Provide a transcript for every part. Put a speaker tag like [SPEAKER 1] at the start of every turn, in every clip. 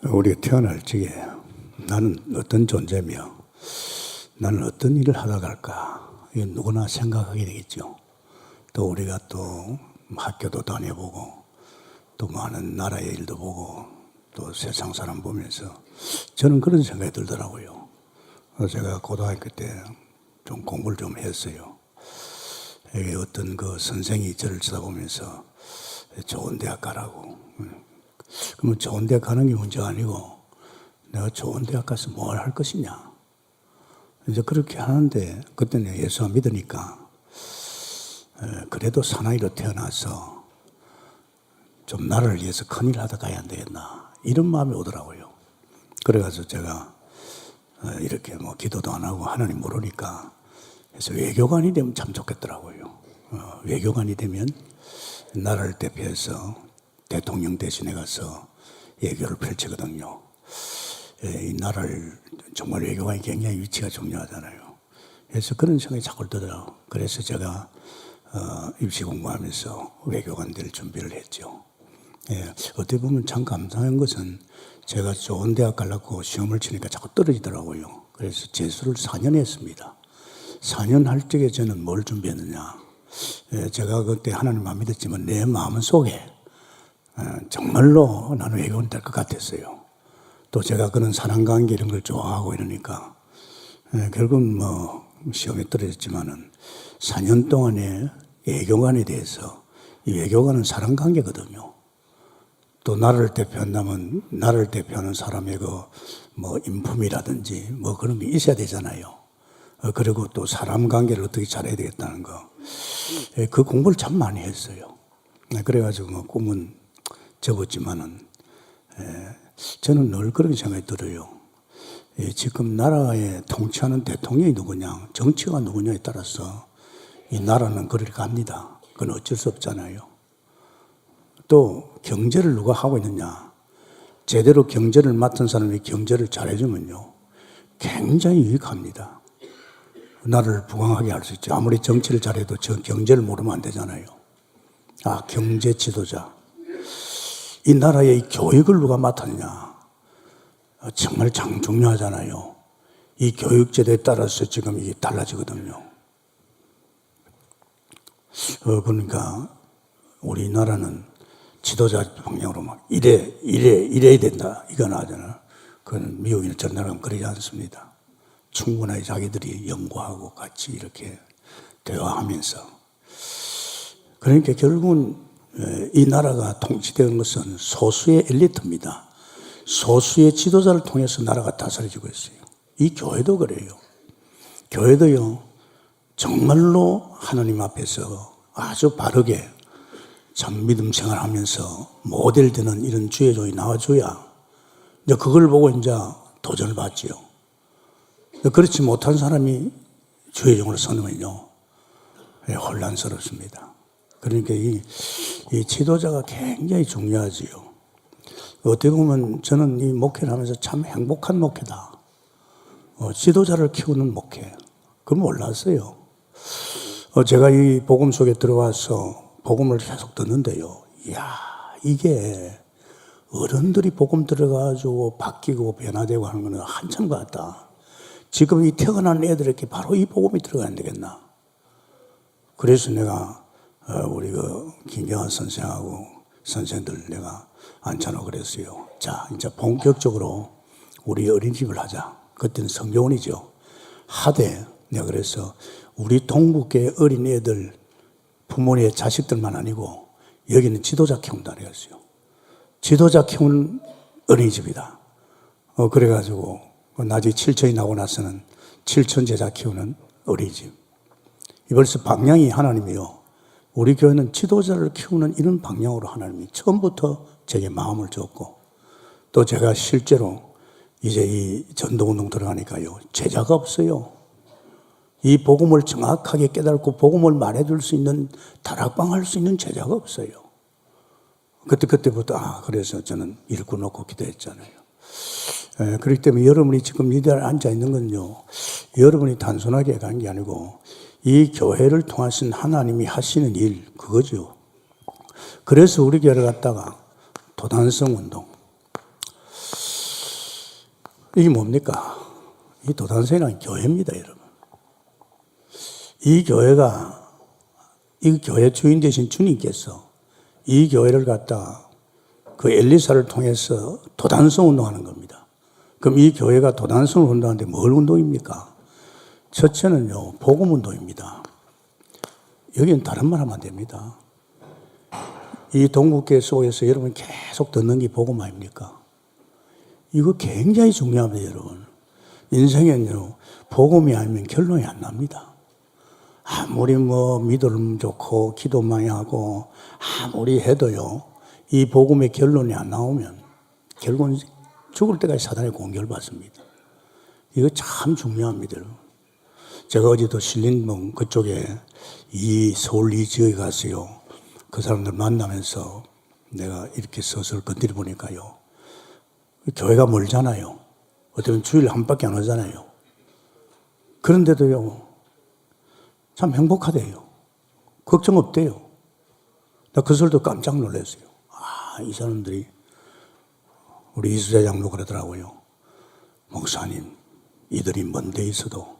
[SPEAKER 1] 우리가 태어날 적에 나는 어떤 존재며 나는 어떤 일을 하다 갈까, 이거 누구나 생각하게 되겠죠. 또 우리가 또 학교도 다녀보고 또 많은 나라의 일도 보고 또 세상 사람 보면서 저는 그런 생각이 들더라고요. 제가 고등학교 때 좀 공부를 좀 했어요. 여기 어떤 그 선생이 저를 쳐다보면서 좋은 대학 가라고. 그러면 좋은 대학 가는 게 문제가 아니고 내가 좋은 대학 가서 뭘 할 것이냐. 이제 그렇게 하는데 그때는 예수 안 믿으니까 그래도 사나이로 태어나서 좀 나라를 위해서 큰일 하다 가야 안 되겠나, 이런 마음이 오더라고요. 그래가지고 제가 이렇게 뭐 기도도 안 하고 하나님 모르니까 그래서 외교관이 되면 참 좋겠더라고요. 외교관이 되면 나라를 대표해서 대통령 대신에 가서 외교를 펼치거든요. 이 나라를 정말 외교관이 굉장히 위치가 중요하잖아요. 그래서 그런 생각이 자꾸 들더라고요. 그래서 제가 입시 공부하면서 외교관 될 준비를 했죠. 어떻게 보면 참 감사한 것은 제가 좋은 대학 가려고 시험을 치니까 자꾸 떨어지더라고요. 그래서 재수를 4년 했습니다. 4년 할 적에 저는 뭘 준비했느냐. 제가 그때 하나님 안 믿었지만 내 마음 속에 정말로 나는 외교관 될 것 같았어요. 또 제가 그런 사랑관계 이런 걸 좋아하고 이러니까 결국은 뭐 시험에 떨어졌지만은 4년 동안에 외교관에 대해서, 이 외교관은 사랑관계거든요. 또 나라를 대표한다면 나라를 대표하는 사람의 그 뭐 인품이라든지 뭐 그런 게 있어야 되잖아요. 그리고 또 사람 관계를 어떻게 잘해야 되겠다는 거, 그 공부를 참 많이 했어요. 그래가지고 뭐 꿈은 접었지만은 저는 늘 그런 생각이 들어요. 지금 나라에 통치하는 대통령이 누구냐, 정치가 누구냐에 따라서 이 나라는 그렇게 갑니다. 그건 어쩔 수 없잖아요. 또 경제를 누가 하고 있느냐, 제대로 경제를 맡은 사람이 경제를 잘해주면요 굉장히 유익합니다. 나라를 부강하게 할 수 있죠. 아무리 정치를 잘해도 저 경제를 모르면 안 되잖아요. 경제 지도자. 이 나라의 교육을 누가 맡았냐, 정말 참 중요하잖아요. 이 교육제도에 따라서 지금 이게 달라지거든요. 그러니까 우리나라는 지도자 방향으로 막 이래야 된다, 이건 하잖아. 그건 미국이나 전 나라는 그러지 않습니다. 충분하게 자기들이 연구하고 같이 이렇게 대화하면서. 그러니까 결국은 이 나라가 통치되는 것은 소수의 엘리트입니다. 소수의 지도자를 통해서 나라가 다스려지고 있어요. 이 교회도 그래요. 교회도요 정말로 하나님 앞에서 아주 바르게 참 믿음 생활하면서 모델되는 이런 주의 종이 나와줘야 이제 그걸 보고 이제 도전을 받지요. 그렇지 못한 사람이 주의 종으로 서면요 혼란스럽습니다. 그러니까 이 지도자가 굉장히 중요하지요. 어떻게 보면 저는 이 목회를 하면서 참 행복한 목회다. 지도자를 키우는 목회. 그건 몰랐어요. 제가 이 복음 속에 들어와서 복음을 계속 듣는데요. 이야, 이게 어른들이 복음 들어가지고 바뀌고 변화되고 하는 거는 한참 같다. 지금 이 태어난 애들에게 바로 이 복음이 들어가야 되겠나. 그래서 내가 우리 그 김경환 선생하고 선생들 내가 앉혀놓고 그랬어요. 자, 이제 본격적으로 우리 어린이집을 하자. 그때는 성교원이죠. 하되 내가 그래서 우리 동국계 어린애들 부모의 자식들만 아니고 여기는 지도자 키운다 그랬어요. 지도자 키우는 어린이집이다. 그래가지고 나중에 7천이 나고 나서는 7천 제자 키우는 어린이집. 이 벌써 방향이 하나님이요. 우리 교회는 지도자를 키우는 이런 방향으로 하나님이 처음부터 제게 마음을 줬고, 또 제가 실제로 이제 이 전도운동 들어가니까요 제자가 없어요. 이 복음을 정확하게 깨닫고 복음을 말해줄 수 있는, 다락방 할 수 있는 제자가 없어요. 그때부터 그래서 저는 일꾼 놓고 기도했잖아요. 그렇기 때문에 여러분이 지금 이 자리에 앉아 있는 건요, 여러분이 단순하게 간 게 아니고 이 교회를 통하신 하나님이 하시는 일, 그거죠. 그래서 우리 교회를 갖다가 도단성 운동, 이게 뭡니까? 이 도단성이라는 교회입니다, 여러분. 이 교회가, 이 교회 주인 되신 주님께서 이 교회를 갖다 그 엘리사를 통해서 도단성 운동하는 겁니다. 그럼 이 교회가 도단성을 운동하는데 뭘 운동입니까? 첫째는요, 복음 운동입니다. 여기는 다른 말 하면 안 됩니다. 이 동국계 속에서 여러분 계속 듣는 게 복음 아닙니까? 이거 굉장히 중요합니다, 여러분. 인생에는요, 복음이 아니면 결론이 안 납니다. 아무리 믿음 좋고 기도 많이 하고 아무리 해도요, 이 복음의 결론이 안 나오면 결국은 죽을 때까지 사단의 공격을 받습니다. 이거 참 중요합니다, 여러분. 제가 어제도 신림동 그쪽에 서울 이 지역에 갔어요. 그 사람들 만나면서 내가 이렇게 서서 건드려 보니까요, 교회가 멀잖아요. 어쩌면 주일 한 바퀴 안 오잖아요. 그런데도요, 참 행복하대요. 걱정 없대요. 나 그 소리도 깜짝 놀랐어요. 이 사람들이, 우리 이수자 장로 그러더라고요. 목사님, 이들이 먼 데 있어도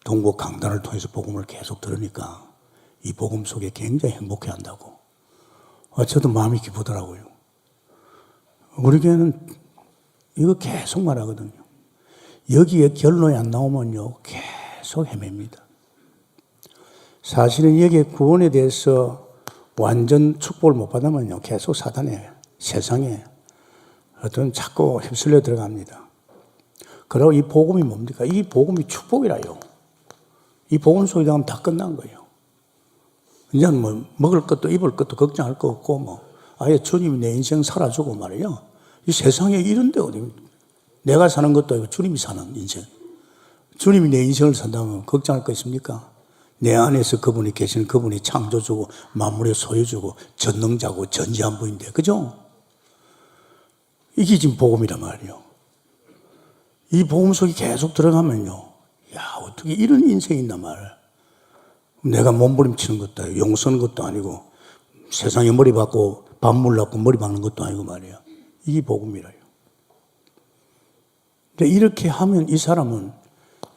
[SPEAKER 1] 동국 강단을 통해서 복음을 계속 들으니까 이 복음 속에 굉장히 행복해 한다고. 저도 마음이 기쁘더라고요. 우리 교회는 이거 계속 말하거든요. 여기에 결론이 안 나오면요, 계속 헤맵니다. 사실은 여기에 구원에 대해서 완전 축복을 못 받으면요, 계속 사단에, 세상에 어떤 자꾸 휩쓸려 들어갑니다. 그리고 이 복음이 뭡니까? 이 복음이 축복이라요. 이 복음 속에 들어가면 다 끝난 거예요. 이제는 먹을 것도 입을 것도 걱정할 거 없고, 아예 주님이 내 인생 살아주고 말이에요. 이 세상에 이런 데 어디, 내가 사는 것도 아니고 주님이 사는 인생. 주님이 내 인생을 산다면 걱정할 거 있습니까? 내 안에서 그분이 계시는, 그분이 창조주고 만물의 소유주고 전능자고 전지한부인데, 그죠? 이게 지금 복음이란 말이에요. 이 복음 속에 계속 들어가면요, 야, 어떻게 이런 인생이 있나 말. 내가 몸부림치는 것도 아니고 용 쓰는 것도 아니고 세상에 머리 박고 밥물 낳고 머리 박는 것도 아니고 말이야. 이게 복음이라요. 근데 이렇게 하면 이 사람은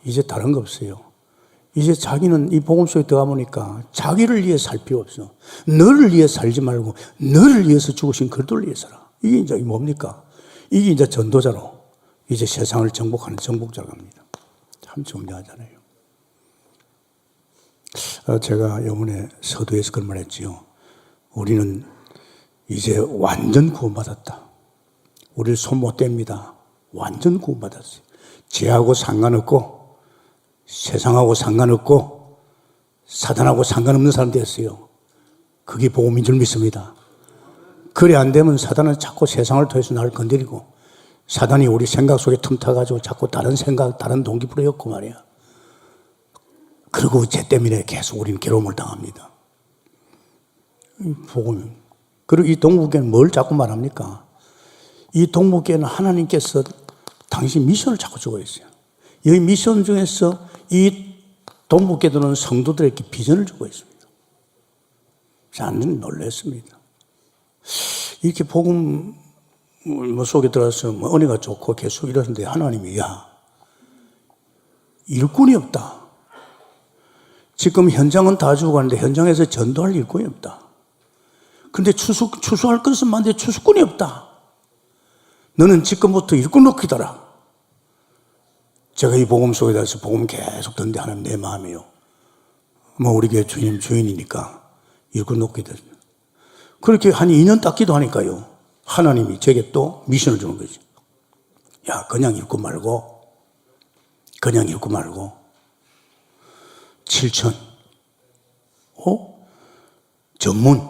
[SPEAKER 1] 이제 다른 거 없어요. 이제 자기는 이 복음 속에 들어가 보니까 자기를 위해 살 필요 없어. 너를 위해 살지 말고 너를 위해서 죽으신 그리스도를 위해 살아. 이게 이제 뭡니까? 이게 이제 전도자로 이제 세상을 정복하는 정복자가 갑니다. 참 중요하잖아요. 제가 이번에 서두에서 그런 말 했지요. 우리는 이제 완전 구원받았다. 우리를 손 못 댑니다. 완전 구원받았어요. 죄하고 상관없고 세상하고 상관없고 사단하고 상관없는 사람 됐어요. 그게 복음인 줄 믿습니다. 그래 안 되면 사단은 자꾸 세상을 통해서 나를 건드리고 사단이 우리 생각 속에 틈타가지고 자꾸 다른 생각, 다른 동기 불어였고 말이야. 그리고 죄 때문에 계속 우리는 괴로움을 당합니다. 복음. 그리고 이 동국교회는 뭘 자꾸 말합니까? 이 동국교회는 하나님께서 당신 미션을 자꾸 주고 있어요. 여기 미션 중에서 이 동국교회는 성도들에게 비전을 주고 있습니다. 저는 놀랐습니다. 이렇게 복음 속에 들어서 은혜가 좋고 계속 이러는데 하나님이 일꾼이 없다. 지금 현장은 다 주고 가는데 현장에서 전도할 일꾼이 없다. 근데 추수할 것은 많은데 추수꾼이 없다. 너는 지금부터 일꾼 놓기더라. 제가 이 복음 속에 대해서 복음 계속 듣는데 하나님 내 마음이요. 우리 교회 주인이니까 일꾼 놓기더라. 그렇게 한 2년 딱 기도하니까요. 하나님이 제게 또 미션을 주는 거지. 그냥 일꾼 말고 7천. 전문.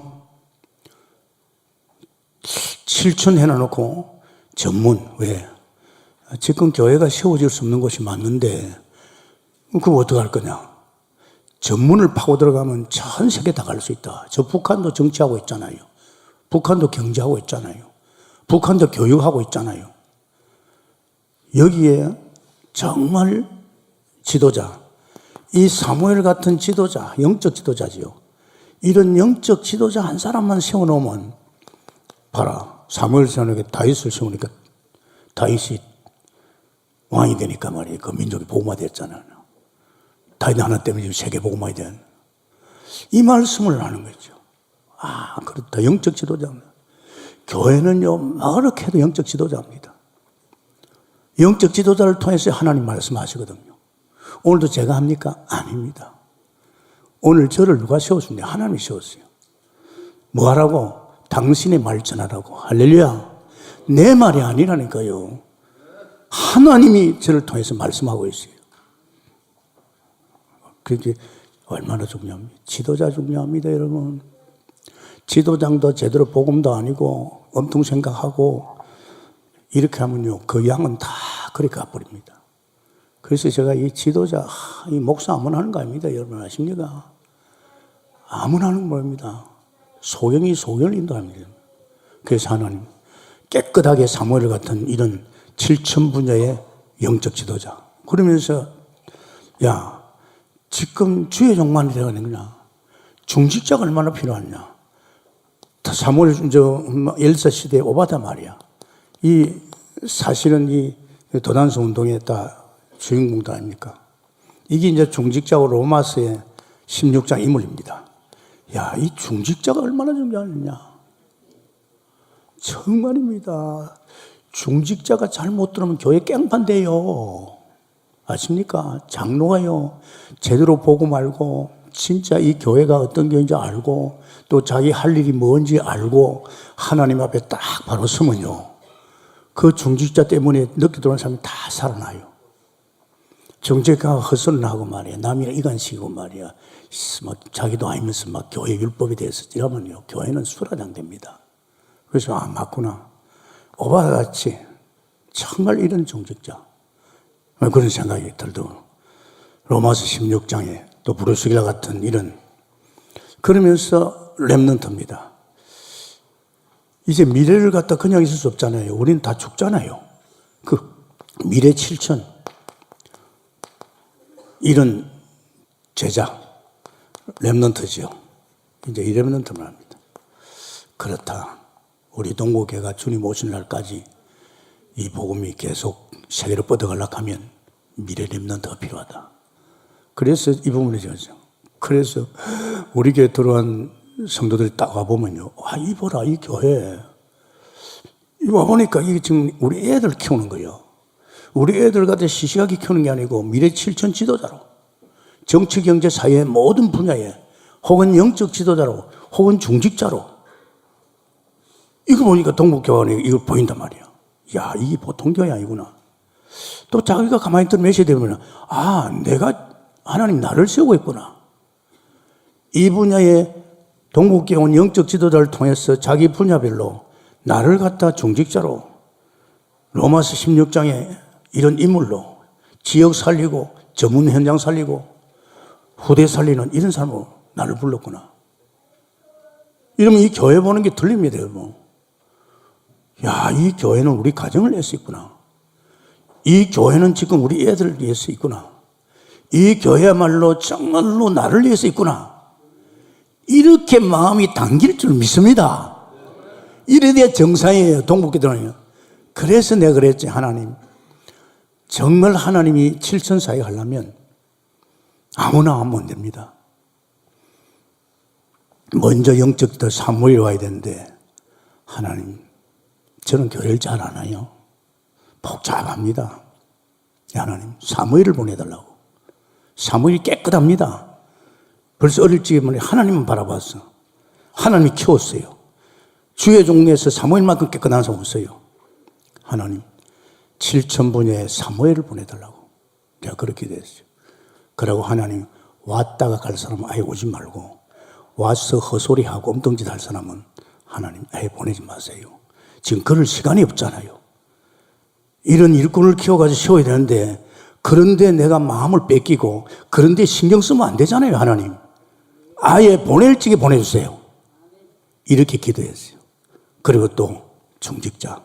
[SPEAKER 1] 7천 해놔놓고 전문. 왜? 지금 교회가 세워질 수 없는 곳이 맞는데 그거 어떡할 거냐. 전문을 파고 들어가면 전 세계 다 갈 수 있다. 저 북한도 정치하고 있잖아요. 북한도 경제하고 있잖아요. 북한도 교육하고 있잖아요. 여기에 정말 지도자, 이 사무엘 같은 지도자, 영적 지도자지요. 이런 영적 지도자 한 사람만 세워놓으면 봐라. 사무엘 세우니까 다윗을 세우니까 다윗이 왕이 되니까 말이에요. 그 민족이 복음화 됐잖아요. 다윗 하나 때문에 지금 세계 복음화이 된. 이 말씀을 하는 거죠. 아, 그렇다. 영적 지도자입니다. 교회는요, 막 해도 영적 지도자입니다. 영적 지도자를 통해서 하나님 말씀하시거든요. 오늘도 제가 합니까? 아닙니다. 오늘 저를 누가 세웠습니까? 하나님이 세웠어요. 뭐 하라고? 당신의 말 전하라고. 할렐루야. 내 말이 아니라니까요. 하나님이 저를 통해서 말씀하고 있어요. 그게 얼마나 중요합니까? 지도자 중요합니다, 여러분. 지도장도 제대로 복음도 아니고 엄청 생각하고 이렇게 하면요, 그 양은 다 그렇게 가버립니다. 그래서 제가 이 지도자, 이 목사 아무나 하는 거 아닙니다. 여러분 아십니까? 아무나 하는 겁니다. 소경이 소경을 인도합니다. 그래서 하나님, 깨끗하게 사무엘 같은 이런 7천 분야의 영적 지도자. 그러면서, 야, 지금 주의 종만이 되어가는 거냐? 중직자가 얼마나 필요하냐? 사무엘, 엘사 시대에 오바다 말이야. 이, 사실은 이 도단서 운동에 다 주인공도 아닙니까? 이게 이제 중직자고 로마서의 16장 인물입니다. 야, 이 중직자가 얼마나 중요하느냐? 정말입니다. 중직자가 잘못 들으면 교회 깽판 돼요. 아십니까? 장로가요, 제대로 보고 말고, 진짜 이 교회가 어떤 교회인지 알고, 또 자기 할 일이 뭔지 알고, 하나님 앞에 딱 바로 서면요, 그 중직자 때문에 늦게 들어온 사람이 다 살아나요. 정직자가 헛소리를 하고 말이야. 남이랑 이간시키고 말이야. 막 자기도 아니면서 막 교회 율법에 대해서 이러면요, 교회는 수라장됩니다. 그래서, 아, 맞구나. 오바같이 정말 이런 중직자. 그런 생각이 들더라고요. 로마서 16장에 또 브루스길라 같은 이런. 그러면서 렘넌트입니다. 이제 미래를 갖다 그냥 있을 수 없잖아요. 우리는 다 죽잖아요. 그 미래 7천. 이런 제자, 렘넌트지요. 이제 이 렘넌트만 합니다. 그렇다. 우리 동국회가 주님 오신 날까지 이 복음이 계속 세계로 뻗어가려고 하면 미래 렘넌트가 필요하다. 그래서 이 부분에 저죠. 그래서 우리 교회 들어온 성도들이 딱 와보면요. 와, 이 보라, 이 교회. 와보니까 이게 지금 우리 애들 키우는 거예요. 우리 애들 같아 시시하게 키우는 게 아니고 미래 7천 지도자로, 정치, 경제, 사회 모든 분야에, 혹은 영적 지도자로, 혹은 중직자로. 이거 보니까 동북교환이 이거 보인단 말이야. 야, 이게 보통 교회 아니구나. 또 자기가 가만히 있던 몇시 되면, 아, 내가 하나님 나를 세우고 있구나. 이 분야의 동국교원 영적 지도자를 통해서 자기 분야별로 나를 갖다 중직자로, 로마서 16장에 이런 인물로 지역 살리고 전문 현장 살리고 후대 살리는 이런 사람으로 나를 불렀구나. 이러면 이 교회 보는 게 틀립니다, 여러분. 야, 이 교회는 우리 가정을 위해서 있구나. 이 교회는 지금 우리 애들을 위해서 있구나. 이 교회야말로 정말로 나를 위해서 있구나. 이렇게 마음이 당길 줄 믿습니다. 이래 돼야 정상이에요, 동북교도는요. 그래서 내가 그랬지, 하나님. 정말 하나님이 7천 사회 하려면 아무나 하면 안 됩니다. 먼저 영적 더 사무엘이 와야 되는데, 하나님, 저는 교회를 잘 안 해요. 복잡합니다. 하나님, 사무엘을 보내달라고. 사무엘이 깨끗합니다. 벌써 어릴 적에 하나님만 바라봤어. 하나님이 키웠어요. 주의 종류에서 사무엘만큼 깨끗한 사람 없어요. 하나님, 7천 분야의 사무엘을 보내달라고. 내가 그렇게 됐어요. 그러고 하나님, 왔다가 갈 사람은 아예 오지 말고, 와서 헛소리하고 엉뚱짓 할 사람은 하나님 아예 보내지 마세요. 지금 그럴 시간이 없잖아요. 이런 일꾼을 키워가지고 세워야 되는데, 그런데 내가 마음을 뺏기고, 그런데 신경 쓰면 안 되잖아요, 하나님. 아예 보낼 적에 보내주세요. 이렇게 기도했어요. 그리고 또 중직자.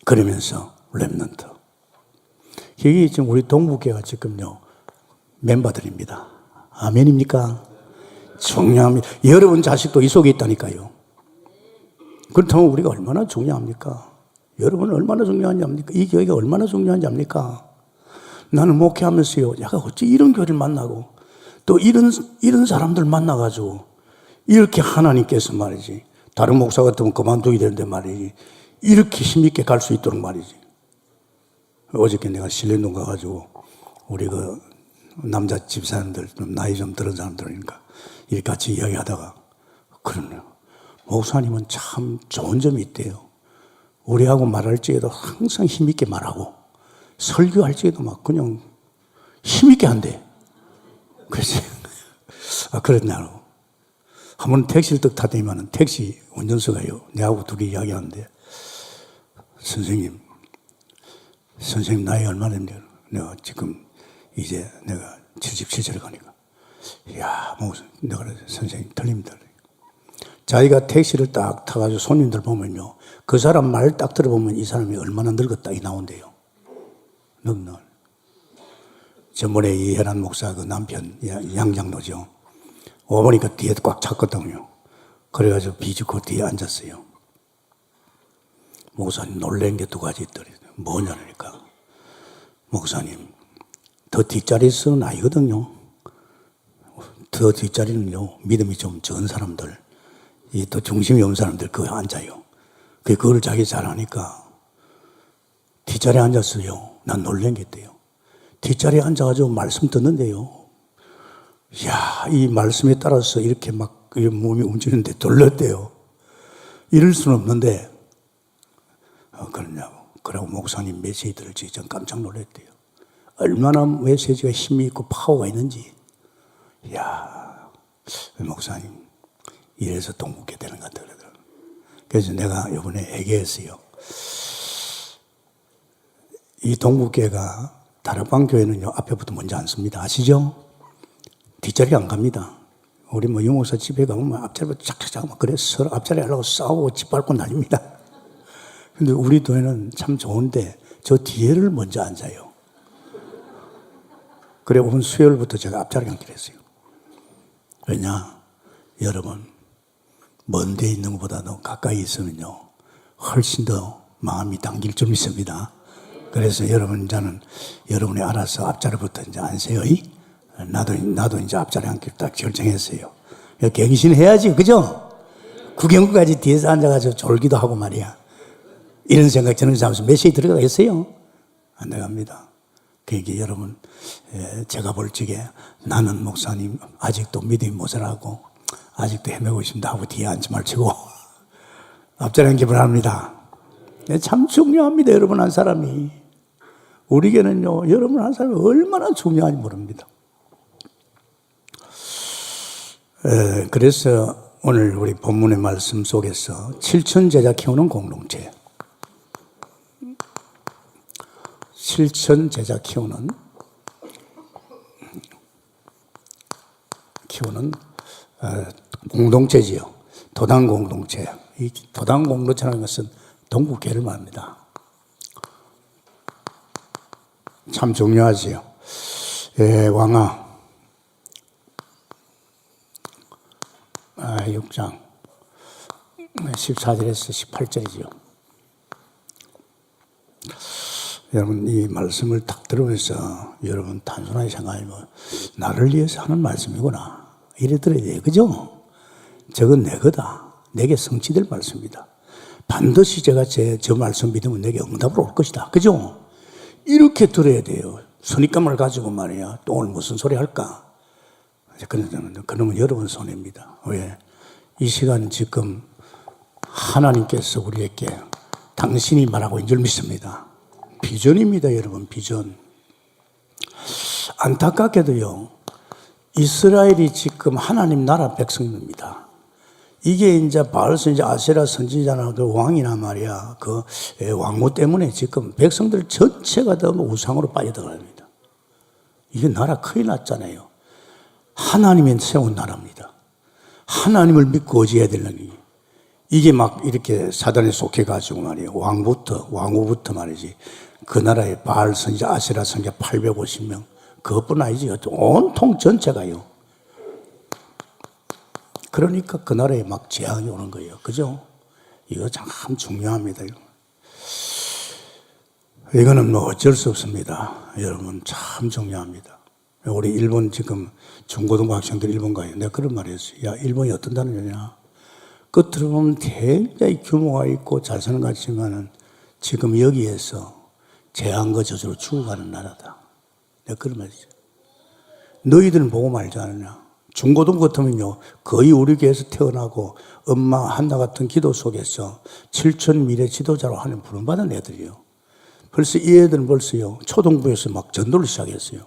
[SPEAKER 1] 그러면서 렘넌트. 이게 지금 우리 동북교회가 지금요, 멤버들입니다. 아멘입니까? 중요합니다. 여러분 자식도 이 속에 있다니까요. 그렇다면 우리가 얼마나 중요합니까? 여러분 얼마나 중요한지 압니까? 이 교회가 얼마나 중요한지 압니까? 나는 목회하면서요, 내가 어찌 이런 교회를 만나고 또 이런 사람들 만나가지고 이렇게 하나님께서 말이지, 다른 목사 같으면 그만두게 되는데 말이지, 이렇게 힘있게 갈 수 있도록 말이지. 어저께 내가 신림동 가가지고 우리 그 남자 집사람들, 좀 나이 좀 들은 사람들이니까 이렇게 같이 이야기하다가, 그러네요. 목사님은 참 좋은 점이 있대요. 우리하고 말할 적에도 항상 힘있게 말하고, 설교할 적에도 막 그냥 힘있게 한대. 그래서, 그랬냐고. 한번 택시를 딱 타더니만은 택시 운전수가요, 내하고 둘이 이야기하는데, 선생님 나이 얼마 됐냐? 내가 지금 이제 내가 77세를 가니까, 이야, 뭐, 내가 선생님 틀립니다. 자기가 택시를 딱 타가지고 손님들 보면요, 그 사람 말 딱 들어보면 이 사람이 얼마나 늙었다 이 나온대요. 늙는. 전번에 이혜란 목사 그 남편 양장로죠. 오보니까 뒤에 꽉 찼거든요. 그래가지고 비집고 뒤에 앉았어요. 목사님 놀란 게 두 가지 있더래요. 뭐냐니까, 목사님 더 뒷자리에서는 아니거든요. 더 뒷자리는요, 믿음이 좀 적은 사람들, 이 더 중심이 없는 사람들 거기 앉아요. 그걸 자기 잘 아니까 뒷자리에 앉았어요. 난 놀란 게 있대요. 뒷자리에 앉아가지고 말씀 듣는데요, 이야, 이 말씀에 따라서 이렇게 막 몸이 움직이는데 놀랐대요. 이럴 수는 없는데, 그러냐고. 그러고 목사님 메시지 들을지 전 깜짝 놀랐대요. 얼마나 메시지가 힘이 있고 파워가 있는지. 이야, 목사님 이래서 동국회 되는 것 같더라고요. 그래서 내가 이번에 얘기했어요. 이 동국회가 다락방 교회는요, 앞에부터 먼저 앉습니다. 아시죠? 뒷자리 안 갑니다. 우리 뭐 유목사 집에 가면 앞자리부터 착착착 그래 서로 앞자리 하려고 싸우고 짓밟고 난립니다. 근데 우리 교회는 참 좋은데 저 뒤에를 먼저 앉아요. 그래 오늘 수요일부터 제가 앞자리 앉기로 했어요. 왜냐? 여러분, 먼 데 있는 것보다도 가까이 있으면요, 훨씬 더 마음이 당길 줄 믿습니다. 그래서 여러분, 이제는 여러분이 알아서 앞자리부터 이제 앉으세요. 나도 이제 앞자리 앉기로 딱 결정했어요. 갱신해야지, 그죠? 구경구까지 뒤에서 앉아가지고 졸기도 하고 말이야. 이런 생각 저는 하면서 메시지 들어가겠어요? 안 들어갑니다. 그러니까 여러분, 제가 볼 적에 나는 목사님 아직도 믿음이 모자라고 아직도 헤매고 있습니다 하고 뒤에 앉지 말치고 앞자리 앉기 바랍니다. 참 중요합니다. 여러분 한 사람이. 우리에게는요, 여러분 한 사람이 얼마나 중요한지 모릅니다. 그래서 오늘 우리 본문의 말씀 속에서 7천 제자 키우는 공동체, 7천 제자 키우는 공동체지요. 도당 공동체. 이 도당 공동체라는 것은 동국회를 말합니다. 참 중요하지요. 왕하 6장 14절에서 18절이죠. 여러분 이 말씀을 딱 들으면서 여러분 단순하게 생각하면 나를 위해서 하는 말씀이구나 이래 들어야 돼요. 그죠? 저건 내 거다. 내게 성취될 말씀이다. 반드시 제가 저 말씀 믿으면 내게 응답으로 올 것이다. 그죠? 이렇게 들어야 돼요. 선입감을 가지고 말이야. 또 오늘 무슨 소리 할까? 그러면 여러분 손해입니다. 왜? 이 시간 지금 하나님께서 우리에게 당신이 말하고 있는 줄 믿습니다. 비전입니다, 여러분, 비전. 안타깝게도요, 이스라엘이 지금 하나님 나라 백성입니다. 이게 이제 바알 선지자, 아세라 선지자나 그 왕이나 말이야, 그 왕후 때문에 지금 백성들 전체가 다 우상으로 빠져들어갑니다. 이게 나라 큰일 났잖아요. 하나님이 세운 나라입니다. 하나님을 믿고 의지해야 되는 이게 막 이렇게 사단에 속해가지고 말이에요. 왕후부터 말이지. 그 나라에 바알 선지자, 아세라 선지자 850명. 그것뿐 아니지. 온통 전체가요. 그러니까 그 나라에 막 재앙이 오는 거예요. 그죠? 이거 참 중요합니다. 이거는 뭐 어쩔 수 없습니다. 여러분 참 중요합니다. 우리 일본 지금 중고등부 학생들 일본 가요. 내가 그런 말 했어요. 야, 일본이 어떤 나라냐? 겉으로 보면 굉장히 규모가 있고 잘 사는 것 같지만은 지금 여기에서 재앙과 저주로 죽어가는 나라다. 내가 그런 말이죠. 너희들은 보고 말지 않느냐? 중고등부 같으면요, 거의 우리 교회에서 태어나고 엄마 한나 같은 기도 속에서 7천 미래 지도자로 하는 부름받은 애들이요. 벌써 이 애들은 벌써요, 초등부에서 막 전도를 시작했어요.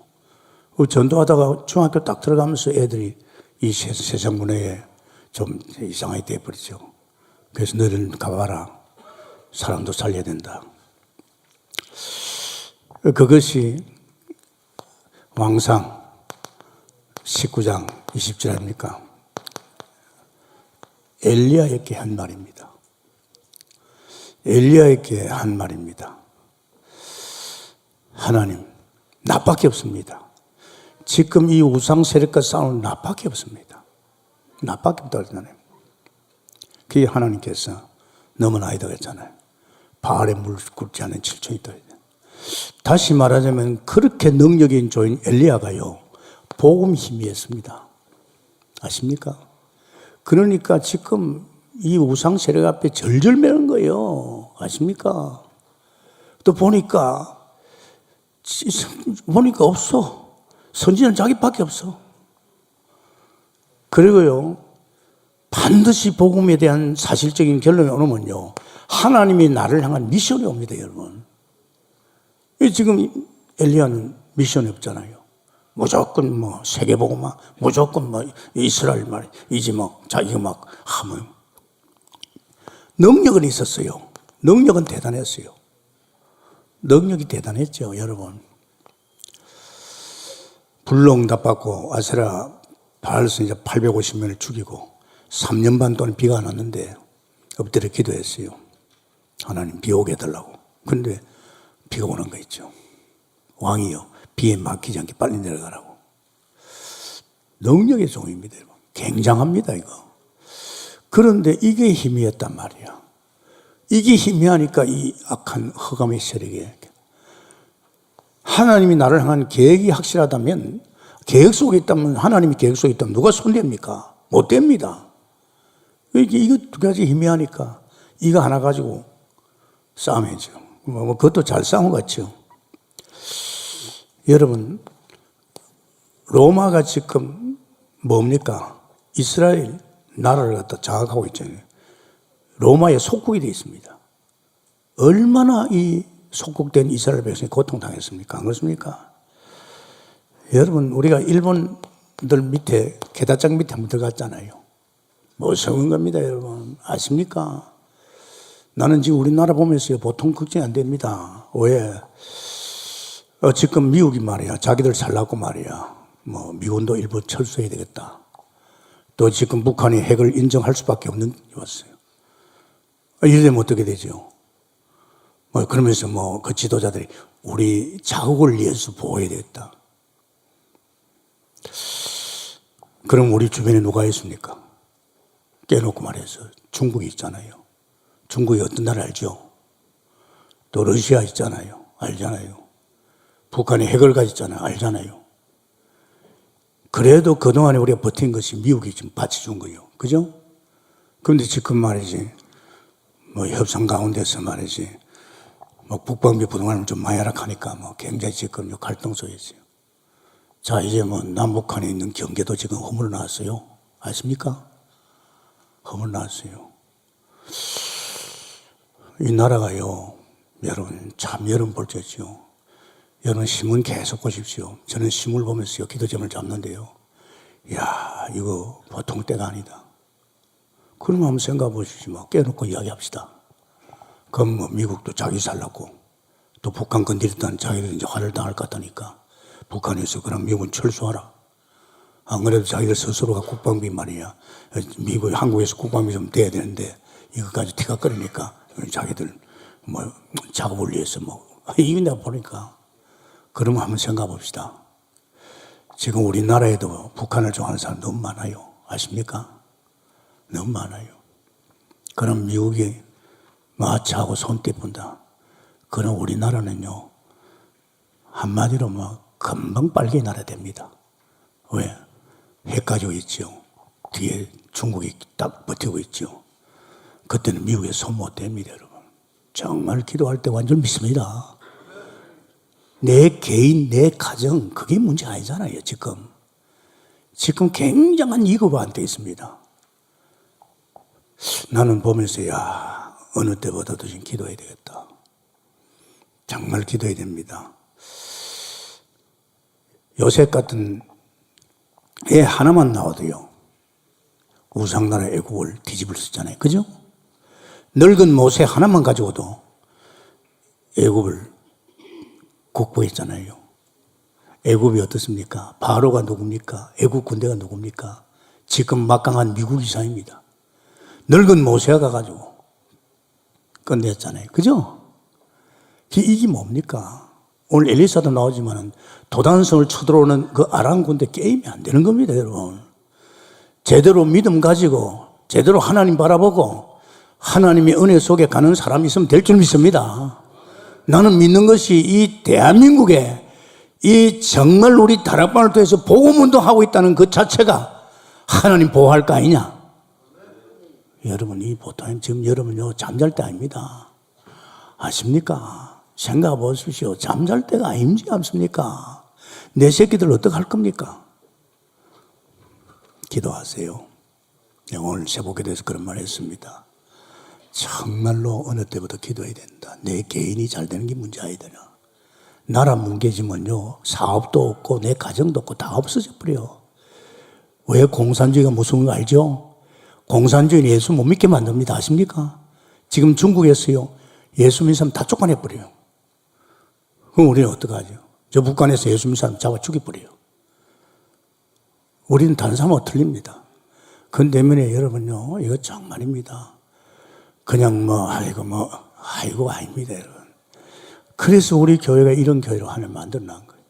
[SPEAKER 1] 전도하다가 중학교 딱 들어가면서 애들이 이 세상 문화에 좀 이상하게 돼버리죠. 그래서 너희는 가봐라. 사람도 살려야 된다. 그것이 왕상 19장 20절 아닙니까? 엘리야에게 한 말입니다. 엘리야에게 한 말입니다. 하나님, 나밖에 없습니다. 지금 이 우상 세력과 싸우는 나밖에 없습니다. 나밖에 없다고 했잖아요. 그게 하나님께서 너무 아니다 했잖아요. 바알에 물 굽지 않은 7촌이 있다. 다시 말하자면 그렇게 능력인 조인 엘리야가요, 복음 희미했습니다. 아십니까? 그러니까 지금 이 우상 세력 앞에 절절매는 거예요. 아십니까? 또 보니까 없어. 선지자는 자기밖에 없어. 그리고요, 반드시 복음에 대한 사실적인 결론이 오면요, 하나님이 나를 향한 미션이 옵니다, 여러분. 지금 엘리야는 미션이 없잖아요. 무조건 뭐 세계복음만, 무조건 뭐 이스라엘 말, 이제 막 자기가 막 하면. 능력은 있었어요. 능력은 대단했어요. 능력이 대단했죠, 여러분. 불응답받고 아세라 바알에서 이제 850명을 죽이고 3년 반 동안 비가 안 왔는데 엎드려 기도했어요. 하나님 비 오게 해달라고. 그런데 비가 오는 거 있죠. 왕이요, 비에 막히지 않게 빨리 내려가라고. 능력의 종입니다. 굉장합니다, 이거. 그런데 이게 희미했단 말이야. 이게 희미하니까 이 악한 흑암의 세력에, 하나님이 나를 향한 계획이 확실하다면, 계획 속에 있다면, 하나님이 계획 속에 있다면 누가 손댑니까? 못 됩니다. 이거 두 가지 희미하니까 이거 하나 가지고 싸움이죠. 그것도 잘 싸운 것 같죠. 여러분, 로마가 지금 뭡니까? 이스라엘 나라를 갖다 장악하고 있잖아요. 로마의 속국이 되어 있습니다. 얼마나 이 속국된 이스라엘 백성이 고통당했습니까? 안 그렇습니까? 여러분, 우리가 일본들 밑에, 게다장 밑에 한번 들어갔잖아요. 무서운 겁니다, 여러분. 아십니까? 나는 지금 우리나라 보면서요, 보통 걱정이 안 됩니다. 왜? 지금 미국이 말이야, 자기들 살라고 말이야, 뭐, 미군도 일부 철수해야 되겠다. 또 지금 북한이 핵을 인정할 수밖에 없는 게 왔어요. 이러면 어떻게 되죠? 그러면서 그 지도자들이 우리 자국을 위해서 보호해야 되겠다. 그럼 우리 주변에 누가 있습니까? 깨놓고 말해서 중국이 있잖아요. 중국이 어떤 나라 알죠? 또 러시아 있잖아요. 알잖아요. 북한이 핵을 가졌잖아요. 알잖아요. 그래도 그동안에 우리가 버틴 것이 미국이 지금 받쳐준 거예요. 그죠? 그런데 지금 말이지, 협상 가운데서 말이지, 북방비 부동산을 좀 많이 하락하니까 굉장히 지금 갈등 속에 있어요. 자, 이제 남북한에 있는 경계도 지금 허물 나왔어요. 아십니까? 허물 나왔어요. 이 나라가요, 여러분, 참 여러분 볼 때죠. 여러분 신문 계속 보십시오. 저는 신문을 보면서요, 기도점을 잡는데요. 이야, 이거 보통 때가 아니다. 그러면 한번 생각해 보십시오. 깨놓고 이야기합시다. 그럼 미국도 자기 살라고, 또 북한 건드렸다는 자기들 이제 화를 당할 것 같으니까 북한에서 그럼 미국은 철수하라. 안 그래도 자기들 스스로가 국방비 말이야, 미국, 한국에서 국방비 좀 돼야 되는데 이것까지 티격거리니까 자기들 작업을 위해서 이게 내가 보니까. 그러면 한번 생각해 봅시다. 지금 우리나라에도 북한을 좋아하는 사람 너무 많아요. 아십니까? 너무 많아요. 그럼 미국이 마차하고 손 떼본다. 그럼 우리나라는요, 한마디로 금방 빨개 나라 됩니다. 왜? 핵 가지고 있죠. 뒤에 중국이 딱 버티고 있죠. 그때는 미국에 손 못 댑니다, 여러분. 정말 기도할 때 완전 믿습니다. 내 개인, 내 가정, 그게 문제 아니잖아요, 지금. 지금 굉장한 위급에 안 돼 있습니다. 나는 보면서, 어느 때보다도 지금 기도해야 되겠다. 정말 기도해야 됩니다. 요셉 같은 애 하나만 나와도요, 우상나라 애국을 뒤집을 수 있잖아요. 그죠? 늙은 모세 하나만 가지고도 애국을 극복했잖아요. 애국이 어떻습니까? 바로가 누굽니까? 애국 군대가 누굽니까? 지금 막강한 미국 이상입니다. 늙은 모세가 가가지고 끝냈잖아요. 그죠? 이게 뭡니까? 오늘 엘리사도 나오지만 도단성을 쳐들어오는 그 아람 군대 게임이 안 되는 겁니다, 여러분. 제대로 믿음 가지고 제대로 하나님 바라보고 하나님의 은혜 속에 가는 사람이 있으면 될 줄 믿습니다. 나는 믿는 것이 이 대한민국에 이 정말 우리 다락방을 통해서 복음운동하고 있다는 그 자체가 하나님 보호할 거 아니냐? 여러분, 이 보통 지금 여러분요, 잠잘 때 아닙니다. 아십니까? 생각해 보십시오. 잠잘 때가 아니지 않습니까? 내 새끼들 어떡할 겁니까? 기도하세요. 내가 오늘 새벽에 대해서 그런 말 했습니다. 정말로 어느 때보다 기도해야 된다. 내 개인이 잘 되는 게 문제 아니더라. 나라 뭉개지면요, 사업도 없고 내 가정도 없고 다 없어져 버려. 왜 공산주의가 무서운 거 알죠? 공산주의는 예수 못 믿게 만듭니다. 아십니까? 지금 중국에서요, 예수 믿는 사람 다 쫓아내버려요. 그럼 우리는 어떡하죠? 저 북한에서 예수 믿는 사람 잡아 죽여버려요. 우리는 다른 사람하고 틀립니다. 그 때문에 여러분요, 이거 정말입니다. 그냥 아이고 아닙니다, 여러분. 그래서 우리 교회가 이런 교회로 하나 만들어 놓은 거예요.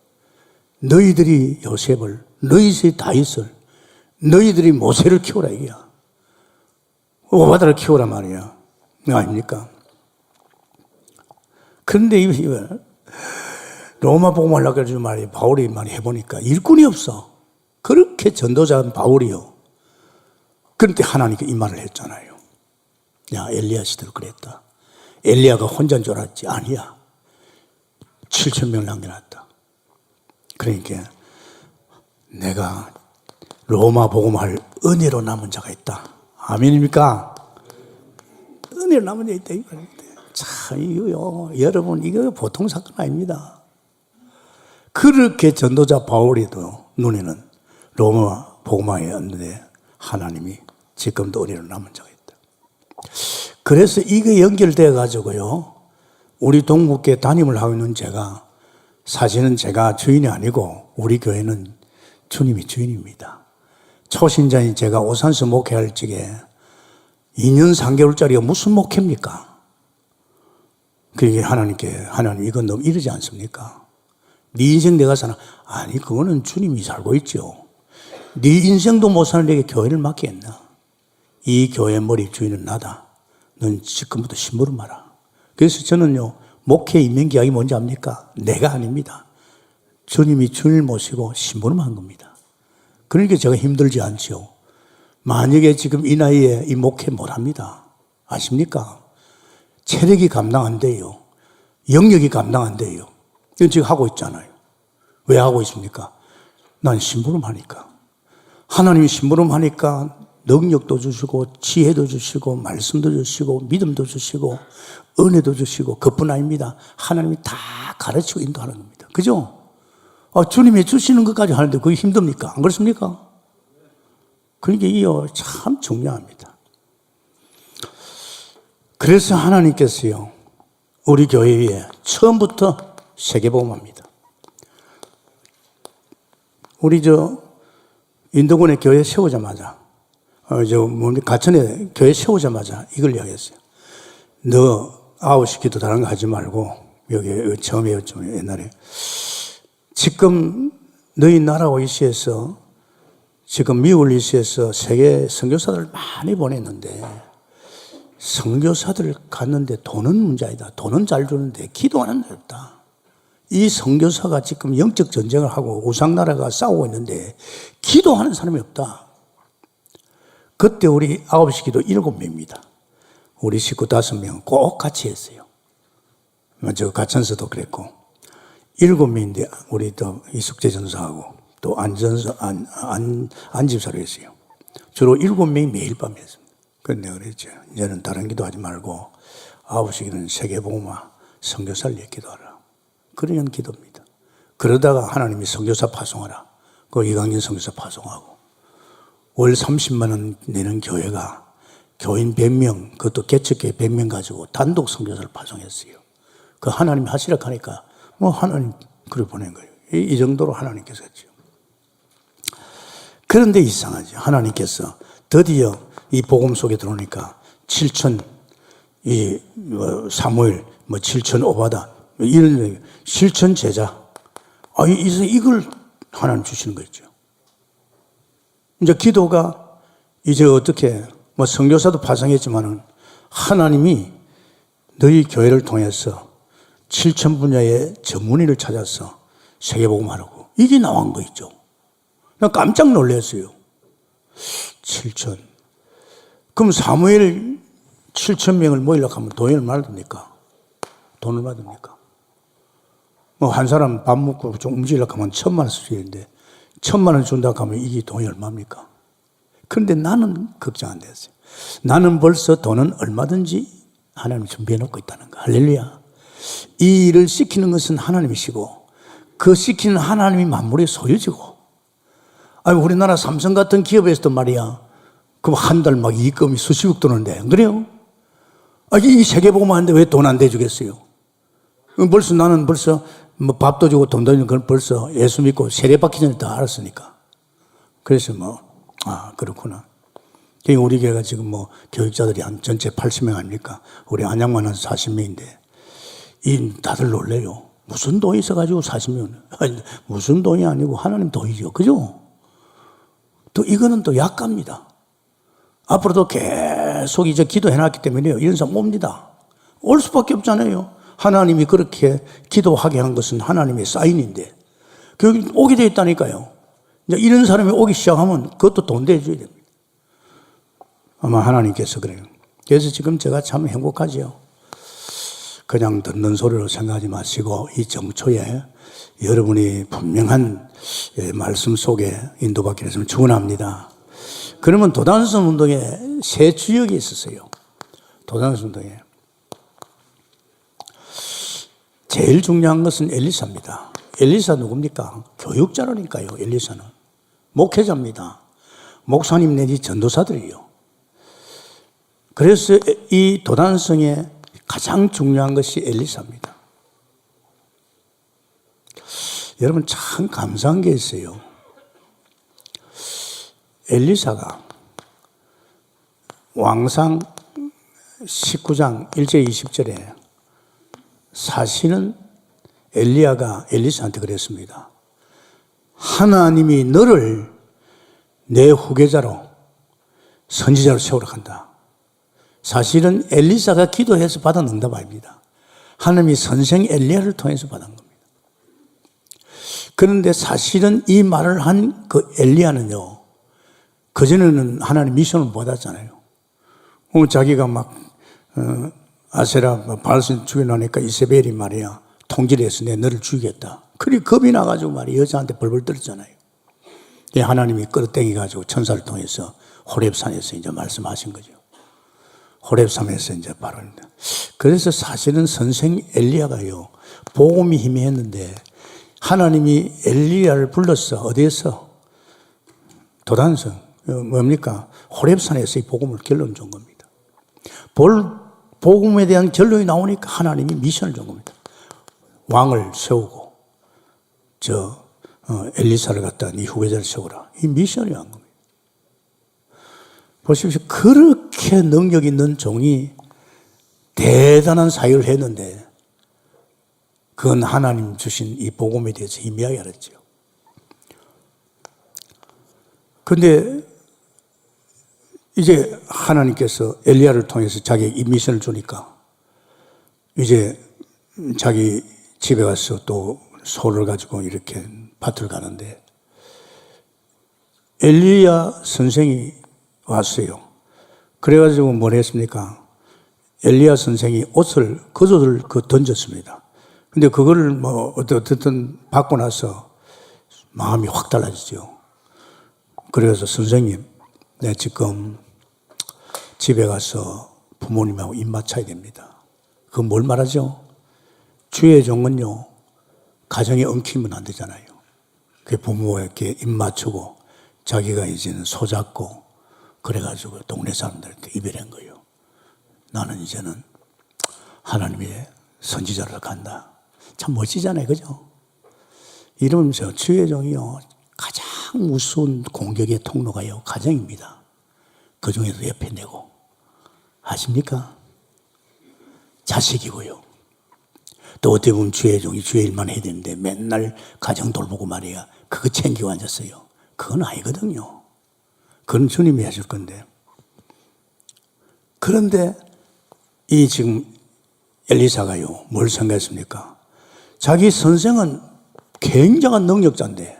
[SPEAKER 1] 너희들이 요셉을, 너희들이 다윗을, 너희들이 모세를 키워라, 이게야. 오바다를 키워라 말이야. 아닙니까? 그런데 이거 로마 복음을 하려고 해주는 말이 바울이 많이 해보니까 일꾼이 없어. 그렇게 전도자인 바울이요. 그런데 하나님께 이 말을 했잖아요. 야, 엘리야 시대로 그랬다. 엘리야가 혼자인 줄 알았지? 아니야. 7,000명을 남겨놨다. 그러니까 내가 로마 복음할 은혜로 남은 자가 있다. 아멘입니까? 은혜로 남은 자가 있다. 참, 이거요. 여러분, 이거 보통 사건 아닙니다. 그렇게 전도자 바울이도 눈에는 로마 복음화였는데 하나님이 지금도 은혜로 남은 자가 있다. 그래서 이게 연결돼 가지고요, 우리 동국교회 담임을 하고 있는 제가, 사실은 제가 주인이 아니고 우리 교회는 주님이 주인입니다. 초신자인 제가 오산서 목회할 적에 2년 3개월짜리가 무슨 목회입니까? 그게 하나님 이건 너무 이러지 않습니까? 네 인생 내가 사나? 아니, 그거는 주님이 살고 있죠. 네 인생도 못 사는 데게 교회를 맡기겠나? 이 교회 머리 주인은 나다. 넌 지금부터 심부름 마라. 그래서 저는요, 목회 임명계약이 뭔지 압니까? 내가 아닙니다. 주님이 주님을 모시고 심부름한 겁니다. 그러니까 제가 힘들지 않죠. 만약에 지금 이 나이에 이 목회 못합니다. 아십니까? 체력이 감당 안 돼요. 영역이 감당 안 돼요. 이건 지금 하고 있잖아요. 왜 하고 있습니까? 난 심부름하니까. 하나님이 심부름하니까 능력도 주시고 지혜도 주시고 말씀도 주시고 믿음도 주시고 은혜도 주시고 그뿐 아닙니다. 하나님이 다 가르치고 인도하는 겁니다. 그죠? 주님이 주시는 것까지 하는데 그게 힘듭니까? 안 그렇습니까? 그러니까 이거 참 중요합니다. 그래서 하나님께서요, 우리 교회에 처음부터 세계복음합니다. 우리 인도군에 교회 세우자마자, 가천에 교회 세우자마자 이걸 이야기했어요. 너 아웃시키도 다른 거 하지 말고, 여기 처음이었죠, 옛날에. 지금 너희 나라 OEC에서, 지금 미국 OEC에서 세계 선교사들을 많이 보냈는데, 선교사들 갔는데 돈은 문제 아니다. 돈은 잘 주는데 기도하는 데 없다. 이 선교사가 지금 영적 전쟁을 하고 우상나라가 싸우고 있는데 기도하는 사람이 없다. 그때 우리 9시 기도 7명입니다. 우리 식구 5명 꼭 같이 했어요. 저 가천서도 그랬고 7명인데 우리 또 이숙재 전사하고 또 안집사로 했어요. 주로 7명이 매일 밤에 했습니다. 그런데 내가 그랬죠. 이제는 다른 기도하지 말고 9시 기도는 세계복음화 선교사를 위해 기도하라. 그런 기도입니다. 그러다가 하나님이 선교사 파송하라. 그 이강진 선교사 파송하고 월 30만 원 내는 교회가 교인 100명, 그것도 개척교회 100명 가지고 단독 선교사를 파송했어요. 그 하나님이 하시라 하니까 뭐 하나님 그래 보낸 거예요. 이 정도로 하나님께서 했죠. 그런데 이상하죠. 하나님께서 드디어 이 복음 속에 들어오니까 7천 이 사무엘 7천 오바다 이런 실천 제자 이걸 하나님 주시는 거죠. 이제 기도가 이제 어떻게 선교사도 파송했지만은 하나님이 너희 교회를 통해서 7천 분야의 전문의를 찾아서 세계복음하라고 이게 나온 거 있죠. 나 깜짝 놀랐어요. 7천. 그럼 사무엘 7천 명을 모이려고 하면 돈이 얼마나 듭니까? 돈을 받습니까? 한 사람 밥 먹고 좀 움직이려고 하면 1,000만 원 써야 되는데 1,000만 원 준다고 하면 이게 돈이 얼마입니까? 그런데 나는 걱정 안 됐어요. 나는 벌써 돈은 얼마든지 하나님이 준비해 놓고 있다는 거. 할렐루야. 이 일을 시키는 것은 하나님이시고 그 시키는 하나님이 만물의 소유지고 우리나라 삼성 같은 기업에서도 말이야 그럼 한 달 막 이익금이 수십억 들어오는데 안 그래요? 이 세계복음 하는데 왜 돈 안 대주겠어요? 벌써 나는 밥도 주고 돈도 주는 건 벌써 예수 믿고 세례받기 전에 다 알았으니까. 그래서 그렇구나. 우리 교회가 지금 교육자들이 한 전체 80명 아닙니까? 우리 안양만 한 40명인데 다들 놀래요. 무슨 돈이 있어가지고 40명. 무슨 돈이 아니고 하나님 돈이죠. 그죠? 또 이거는 또 약갑니다. 앞으로도 계속 이제 기도해놨기 때문에요. 이런 사람 옵니다. 올 수밖에 없잖아요. 하나님이 그렇게 기도하게 한 것은 하나님의 사인인데 여기 오게 돼 있다니까요. 이제 이런 사람이 오기 시작하면 그것도 돈 대줘야 됩니다. 아마 하나님께서 그래요. 그래서 지금 제가 참 행복하지요. 그냥 듣는 소리로 생각하지 마시고 이 정초에 여러분이 분명한 말씀 속에 인도받게 됐으면 축원합니다. 그러면 도단성 운동에 세 주역이 있었어요. 도단성 운동에 제일 중요한 것은 엘리사입니다. 엘리사 누굽니까? 교육자라니까요. 엘리사는 목회자입니다. 목사님 내지 전도사들이요. 그래서 이 도단성에 가장 중요한 것이 엘리사입니다. 여러분 참 감사한 게 있어요. 엘리사가 왕상 19장 1절 20절에 사실은 엘리야가 엘리사한테 그랬습니다. 하나님이 너를 내 후계자로 선지자로 세우러 간다. 사실은 엘리사가 기도해서 받은 응답 아닙니다. 하나님이 선생 엘리야를 통해서 받은 겁니다. 그런데 사실은 이 말을 한 그 엘리야는요, 그전에는 하나님 미션을 못 받았잖아요. 자기가 아세라 바알신 죽여놓으니까 이세벨이 말이야 통지를 해서 내 너를 죽이겠다. 그리 겁이 나가지고 말이야 여자한테 벌벌 떨었잖아요. 하나님이 끌어당겨가지고 천사를 통해서 호렙산에서 이제 말씀하신 거죠. 호렙산에서 이제 바로. 그래서 사실은 선생 엘리야가요 복음이 희미했는데 하나님이 엘리야를 불렀어. 어디에서? 도단성. 뭡니까? 호렙산에서 이 복음을 결론 준 겁니다. 복음에 대한 결론이 나오니까 하나님이 미션을 준 겁니다. 왕을 세우고 엘리사를 갖다 네 후계자를 세우라. 이 미션이 한 겁니다. 보십시오. 그렇게 능력 있는 종이 대단한 사역을 했는데 그건 하나님 주신 이 복음에 대해서 희미하게 알았죠. 그런데 이제 하나님께서 엘리야를 통해서 자기에게 이 미션을 주니까 이제 자기 집에 가서 또 소를 가지고 이렇게 밭을 가는데 엘리야 선생이 왔어요. 그래가지고 뭘 했습니까? 엘리야 선생이 겉옷을 던졌습니다. 근데 그거를 뭐 어떻든 받고 나서 마음이 확 달라지죠. 그래서 선생님, 내가 지금 집에 가서 부모님하고 입 맞춰야 됩니다. 그건 뭘 말하죠? 주의 종은요, 가정에 엉키면 안 되잖아요. 그 부모에게 입 맞추고 자기가 이제는 소잡고 그래가지고 동네 사람들한테 이별한 거예요. 나는 이제는 하나님의 선지자로 간다. 참 멋지잖아요, 그죠? 이러면서 주의 종이요, 가장 무서운 공격의 통로가요, 가정입니다. 그 중에서 옆에 내고. 아십니까? 자식이고요. 또 어떻게 보면 주의 종이 주의 일만 해야 되는데 맨날 가정 돌보고 말이야. 그거 챙기고 앉았어요. 그건 아니거든요. 그건 주님이 하실 건데. 그런데 이 지금 엘리사가요, 뭘 생각했습니까? 자기 선생은 굉장한 능력자인데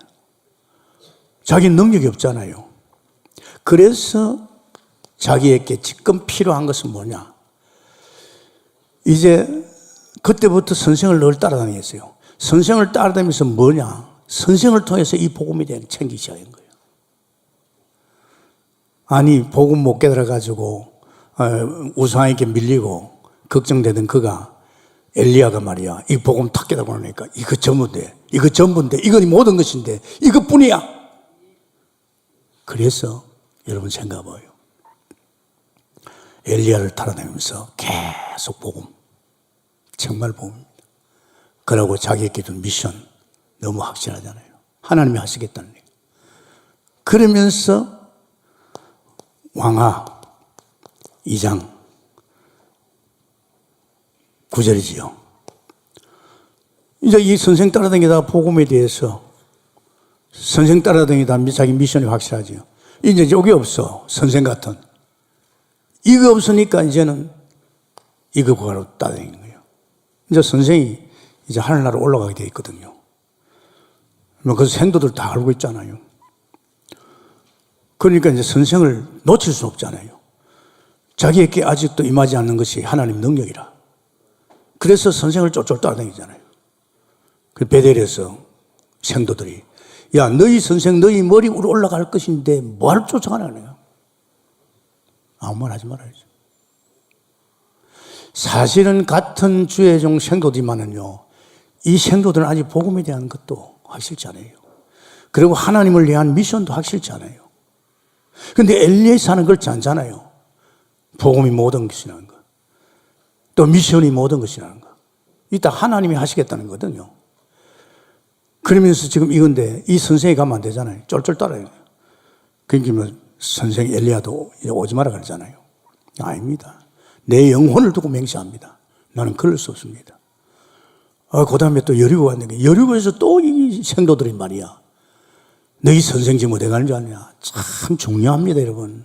[SPEAKER 1] 자기 능력이 없잖아요. 그래서 자기에게 지금 필요한 것은 뭐냐? 이제 그때부터 선생을 늘 따라다녔어요. 선생을 따라다니면서 뭐냐? 선생을 통해서 이 복음에 대한 챙기기 시작한 거예요. 아니, 복음 못 깨달아가지고 우상에게 밀리고 걱정되던 그가 엘리야가 말이야, 이 복음 탁 깨달고 나니까 이거 전부인데, 이거 전부인데, 이건 모든 것인데, 이것뿐이야. 그래서 여러분 생각해봐요. 엘리야를 따라다니면서 계속 복음, 정말 복음입니다. 그러고 자기에게 준 미션 너무 확실하잖아요. 하나님이 하시겠다는 얘기. 그러면서 왕하 2장 9절이지요. 이제 이 선생 따라다니다 복음에 대해서 선생 따라다니다 자기 미션이 확실하지요. 이제 이게 없어. 선생 같은. 이거 없으니까 이제는 이거 구하러 따라다니는 거예요. 이제 선생이 이제 하늘나라 올라가게 돼 있거든요. 그 생도들 다 알고 있잖아요. 그러니까 이제 선생을 놓칠 수 없잖아요. 자기에게 아직도 임하지 않는 것이 하나님 능력이라. 그래서 선생을 쫄쫄 따라다니잖아요. 그 베델에서 생도들이, 야, 너희 선생 너희 머리 위로 올라갈 것인데 뭐하러 쫓아가냐. 아무 말 하지 말아야죠. 사실은 같은 주의 종 생도들만은요, 이 생도들은 아직 복음에 대한 것도 확실치 않아요. 그리고 하나님을 위한 미션도 확실치 않아요. 그런데 엘리야는 그렇지 않잖아요. 복음이 모든 것이라는 거, 또 미션이 모든 것이라는 거, 이따 하나님이 하시겠다는 거거든요. 그러면서 지금 이건데 이 선생이 가면 안 되잖아요. 쫄쫄 따라요. 그러니까 뭐 선생 엘리야도 오지 마라 그러잖아요. 아닙니다. 내 영혼을 두고 맹세합니다. 나는 그럴 수 없습니다. 그 다음에 또 여리고 왔는데, 여리고에서 또 이 생도들이 말이야, 너희 선생 지금 어디 가는 줄 아냐? 참 중요합니다, 여러분.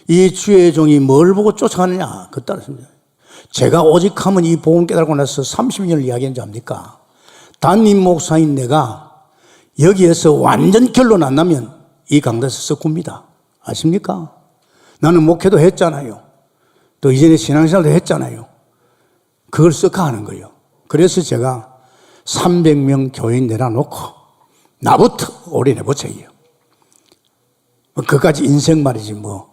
[SPEAKER 1] 이 주의 종이 뭘 보고 쫓아가느냐? 그 따랐습니다. 제가 오직 하면 이 복음 깨달고 나서 30년을 이야기한 줄 압니까? 담임 목사인 내가 여기에서 완전 결론 안 나면 이 강단에서 썩굽니다. 아십니까? 나는 목회도 했잖아요. 또 이전에 신앙생활도 했잖아요. 그걸 썩하는 거예요. 그래서 제가 300명 교인 내려놓고 나부터 올인해보자. 그까지 인생 말이지 뭐.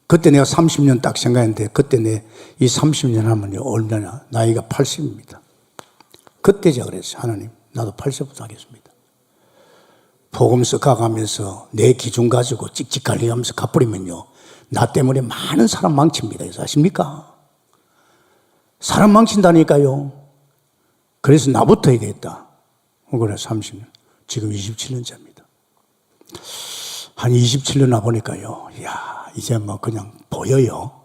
[SPEAKER 1] 그때 내가 30년 딱 생각했는데, 그때 내 이 30년 하면요, 얼마나, 나이가 80입니다. 그때 제가 그랬어요. 하나님, 나도 80부터 하겠습니다. 복음 썩어가면서 내 기준 가지고 찍찍 갈려가면서 갚으리면요, 나 때문에 많은 사람 망칩니다. 그래서 아십니까? 사람 망친다니까요. 그래서 나부터 해야 되겠다. 그래, 30년. 지금 27년째입니다. 한 27년 와보니까요, 이야, 이제 뭐 그냥 보여요.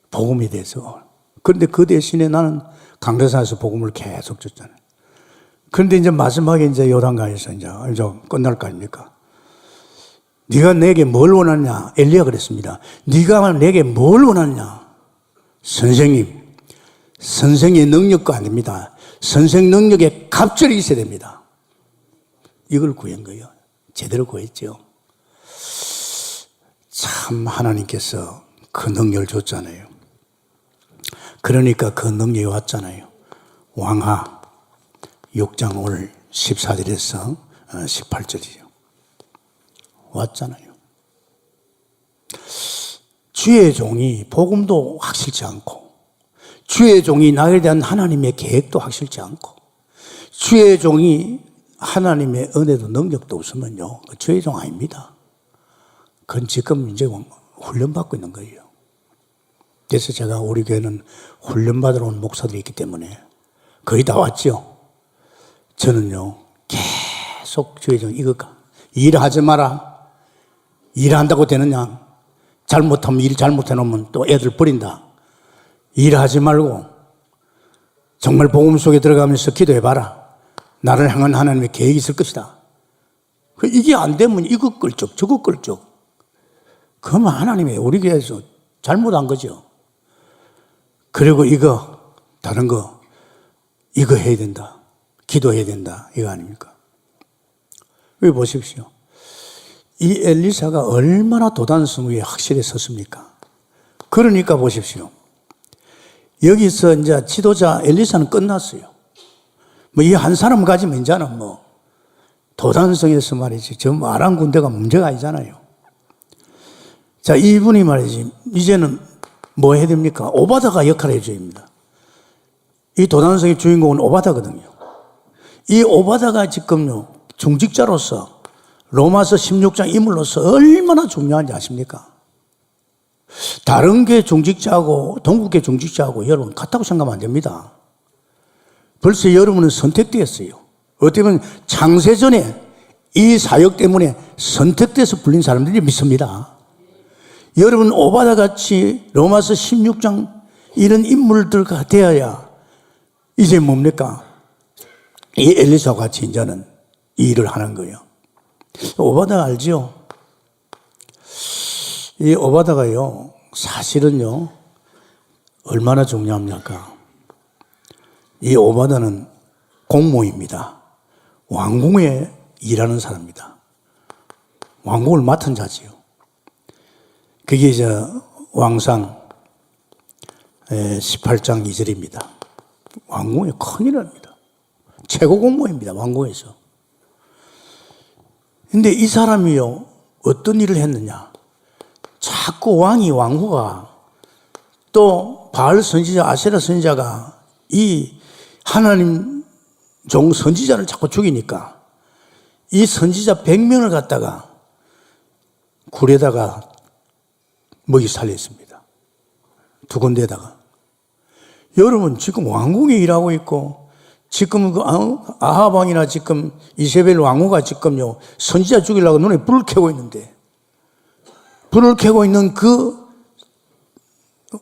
[SPEAKER 1] 복음에 대해서. 그런데 그 대신에 나는 강대상에서 복음을 계속 줬잖아요. 그런데 이제 마지막에 이제 요단강에서 이제 끝날 거 아닙니까? 네가 내게 뭘 원하냐? 엘리야가 그랬습니다. 네가 내게 뭘 원하냐? 선생님, 선생의 능력과 아닙니다. 선생 능력에 갑절이 있어야 됩니다. 이걸 구한 거예요. 제대로 구했죠. 참 하나님께서 그 능력을 줬잖아요. 그러니까 그 능력이 왔잖아요. 왕하 6장 오늘 14절에서 18절이죠. 왔잖아요. 주의 종이 복음도 확실치 않고, 주의 종이 나에 대한 하나님의 계획도 확실치 않고, 주의 종이 하나님의 은혜도 능력도 없으면요, 주의 종 아닙니다. 그건 지금 이제 훈련받고 있는 거예요. 그래서 제가 우리 교회는 훈련받으러 온 목사들이 있기 때문에 거의 다 왔죠. 저는요, 계속 주의 종 이거가 일하지 마라. 일한다고 되느냐? 잘못하면 일 잘못해놓으면 또 애들 버린다. 일하지 말고 정말 복음 속에 들어가면서 기도해봐라. 나를 향한 하나님의 계획이 있을 것이다. 이게 안 되면 이거 끌적 저거 끌적. 그러면 하나님이 우리 교회에서 잘못한 거죠. 그리고 이거 다른 거 이거 해야 된다. 기도해야 된다. 이거 아닙니까? 여기 보십시오. 이 엘리사가 얼마나 도단성에 확실히 섰습니까? 그러니까 보십시오. 여기서 이제 지도자 엘리사는 끝났어요. 뭐 이 한 사람 가지면 이제는 뭐 도단성에서 말이지 저 아람 군대가 문제가 아니잖아요. 자, 이분이 말이지 이제는 뭐 해야 됩니까? 오바다가 역할을 해줘야 됩니다. 이 도단성의 주인공은 오바다거든요. 이 오바다가 지금요 중직자로서 로마서 16장 인물로서 얼마나 중요한지 아십니까? 다른 게 중직자하고 동국계 중직자하고 여러분 같다고 생각하면 안 됩니다. 벌써 여러분은 선택되었어요. 어떻게 보면 창세전에 이 사역 때문에 선택돼서 불린 사람들이 믿습니다. 여러분 오바다 같이 로마서 16장 이런 인물들과 되어야 이제 뭡니까? 이 엘리사와 같이 이제는 이 일을 하는 거예요. 오바다 알죠? 이 오바다가요, 사실은요, 얼마나 중요합니까? 이 오바다는 공무입니다. 왕궁에 일하는 사람입니다. 왕궁을 맡은 자지요. 그게 이제 왕상 18장 2절입니다. 왕궁에 큰일 납니다. 최고 공무입니다. 왕궁에서. 근데 이 사람이요, 어떤 일을 했느냐? 자꾸 왕후가 또 바알 선지자, 아세라 선지자가 이 하나님 종 선지자를 자꾸 죽이니까 이 선지자 100명을 갖다가 굴에다가 먹이 살렸습니다. 두 군데에다가. 여러분, 지금 왕궁에 일하고 있고, 지금 그 아합 왕이나 지금 이세벨 왕후가 지금요, 선지자 죽이려고 눈에 불을 켜고 있는데, 불을 켜고 있는 그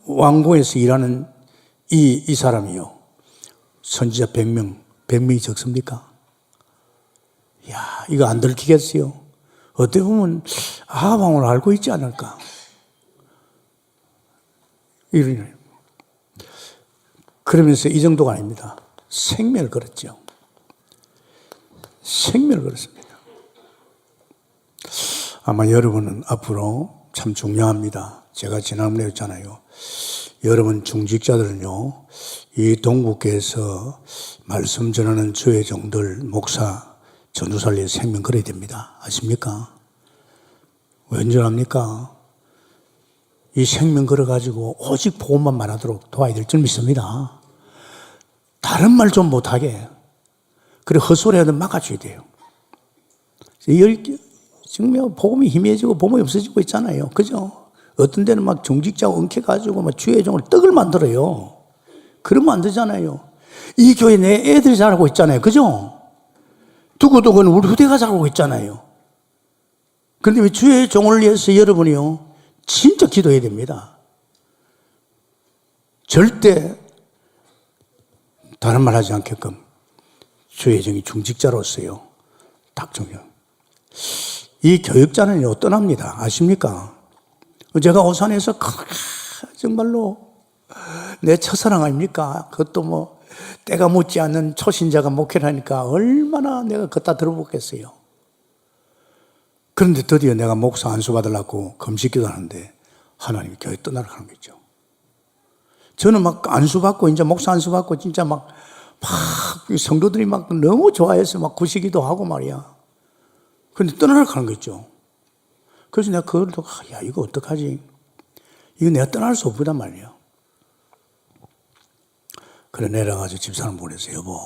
[SPEAKER 1] 왕궁에서 일하는 이 사람이요, 선지자 100명이 적습니까? 야, 이거 안 들키겠어요? 어떻게 보면 아합 왕을 알고 있지 않을까? 이러네요. 그러면서 이 정도가 아닙니다. 생명을 걸었죠. 생명을 걸었습니다. 아마 여러분은 앞으로 참 중요합니다. 제가 지난번에 했잖아요. 여러분 중직자들은요, 이 동국교에서 말씀 전하는 주의 종들, 목사, 전도사를 생명 걸어야 됩니다. 아십니까? 왠 줄 압니까? 이 생명 걸어가지고 오직 복음만 말하도록 도와야 될 줄 믿습니다. 다른 말 좀 못하게. 그리고 헛소리하든 막아줘야 돼요. 지금 복음이 희미해지고 복음이 없어지고 있잖아요. 그죠? 어떤 데는 막 중직자가 엉켜가지고 막 주의 종을 떡을 만들어요. 그러면 안 되잖아요. 이 교회 내 애들이 잘하고 있잖아요. 그죠? 두고두고는 우리 후대가 잘하고 있잖아요. 그런데 왜 주의 종을 위해서 여러분이요, 진짜 기도해야 됩니다. 절대 다른 말 하지 않게끔 주의 종이 중직자로서요, 딱 중요. 이 교육자는요, 떠납니다. 아십니까? 제가 오산에서 정말로 내 첫사랑 아닙니까? 그것도 뭐 때가 묻지 않는 초신자가 목회를 하니까 얼마나 내가 걷다 들어보겠어요. 그런데 드디어 내가 목사 안수 받으려고 금식기도 하는데 하나님이 교회 떠나라 하는 거죠. 저는 막 안수 받고 이제 목사 안수 받고 진짜 막 성도들이 막 너무 좋아해서 막 구시기도 하고 말이야. 그런데 떠나라 하는 거죠. 그래서 내가 그걸 또 야, 이거 어떡하지? 이거 내가 떠날 수 없단 말이야. 그래 내려가지고 집사람 보내서 여보,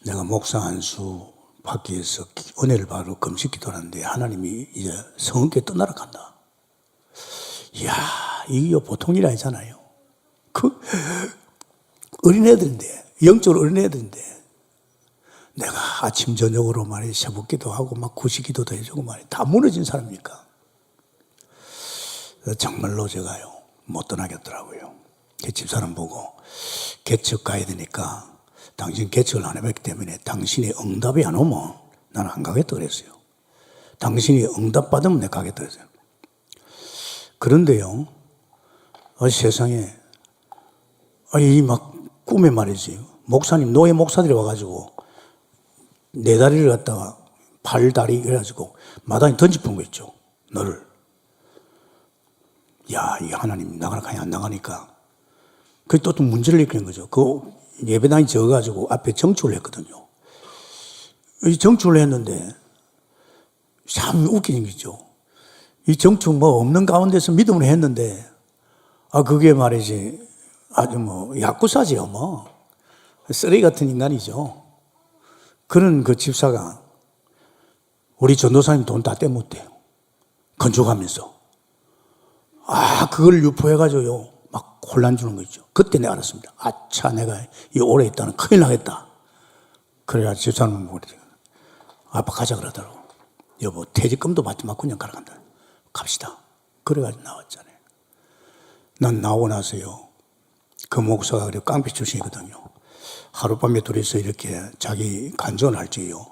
[SPEAKER 1] 내가 목사 안수 받기 위해서 은혜를 받으러 금식 기도하는데 하나님이 이제 성은교회 떠나러 간다. 이야, 이게 보통 일 아니잖아요. 그 어린애들인데, 영적으로 어린애들인데 내가 아침 저녁으로 말이야 새벽기도 하고 막 구시기도도 해주고 말이야 다 무너진 사람이니까 정말로 제가요 못 떠나겠더라고요. 집사람 보고 개척 가야 되니까 당신 개척을 안 해봤기 때문에 당신이 응답이 안 오면 나는 안 가겠다 그랬어요. 당신이 응답 받으면 내가 가겠다 그랬어요. 그런데요, 세상에 이 막 꿈에 말이지 목사님 노예 목사들이 와가지고 내 다리를 갖다가 팔다리 그래가지고 마당에 던져본 거 있죠. 너를. 야, 이 하나님 나가니까 안 나가니까. 그게 또 문제를 일으키는 거죠. 그 예배당이 적어가지고 앞에 정축을 했거든요. 이 정축을 했는데 참 웃기는 거죠. 이 정축 뭐 없는 가운데서 믿음을 했는데 그게 말이지 아주 뭐 약구사지요 뭐. 쓰레기 같은 인간이죠. 그런 그 집사가 우리 전도사님 돈 다 떼먹대요. 건축하면서. 그걸 유포해가지고요. 막 혼란 주는 거 있죠. 그때 내가 알았습니다. 아차, 내가 이 오래 있다는 큰일 나겠다. 그래야 집사람은 뭐지. 아빠 가자 그러더라고. 여보, 퇴직금도 받지 마. 그냥 가라 간다. 갑시다. 그래가지고 나왔잖아요. 난 나오고 나서요. 그 목사가 그래 깡패 출신이거든요. 하룻밤에 둘이서 이렇게 자기 간증을 할 적이요.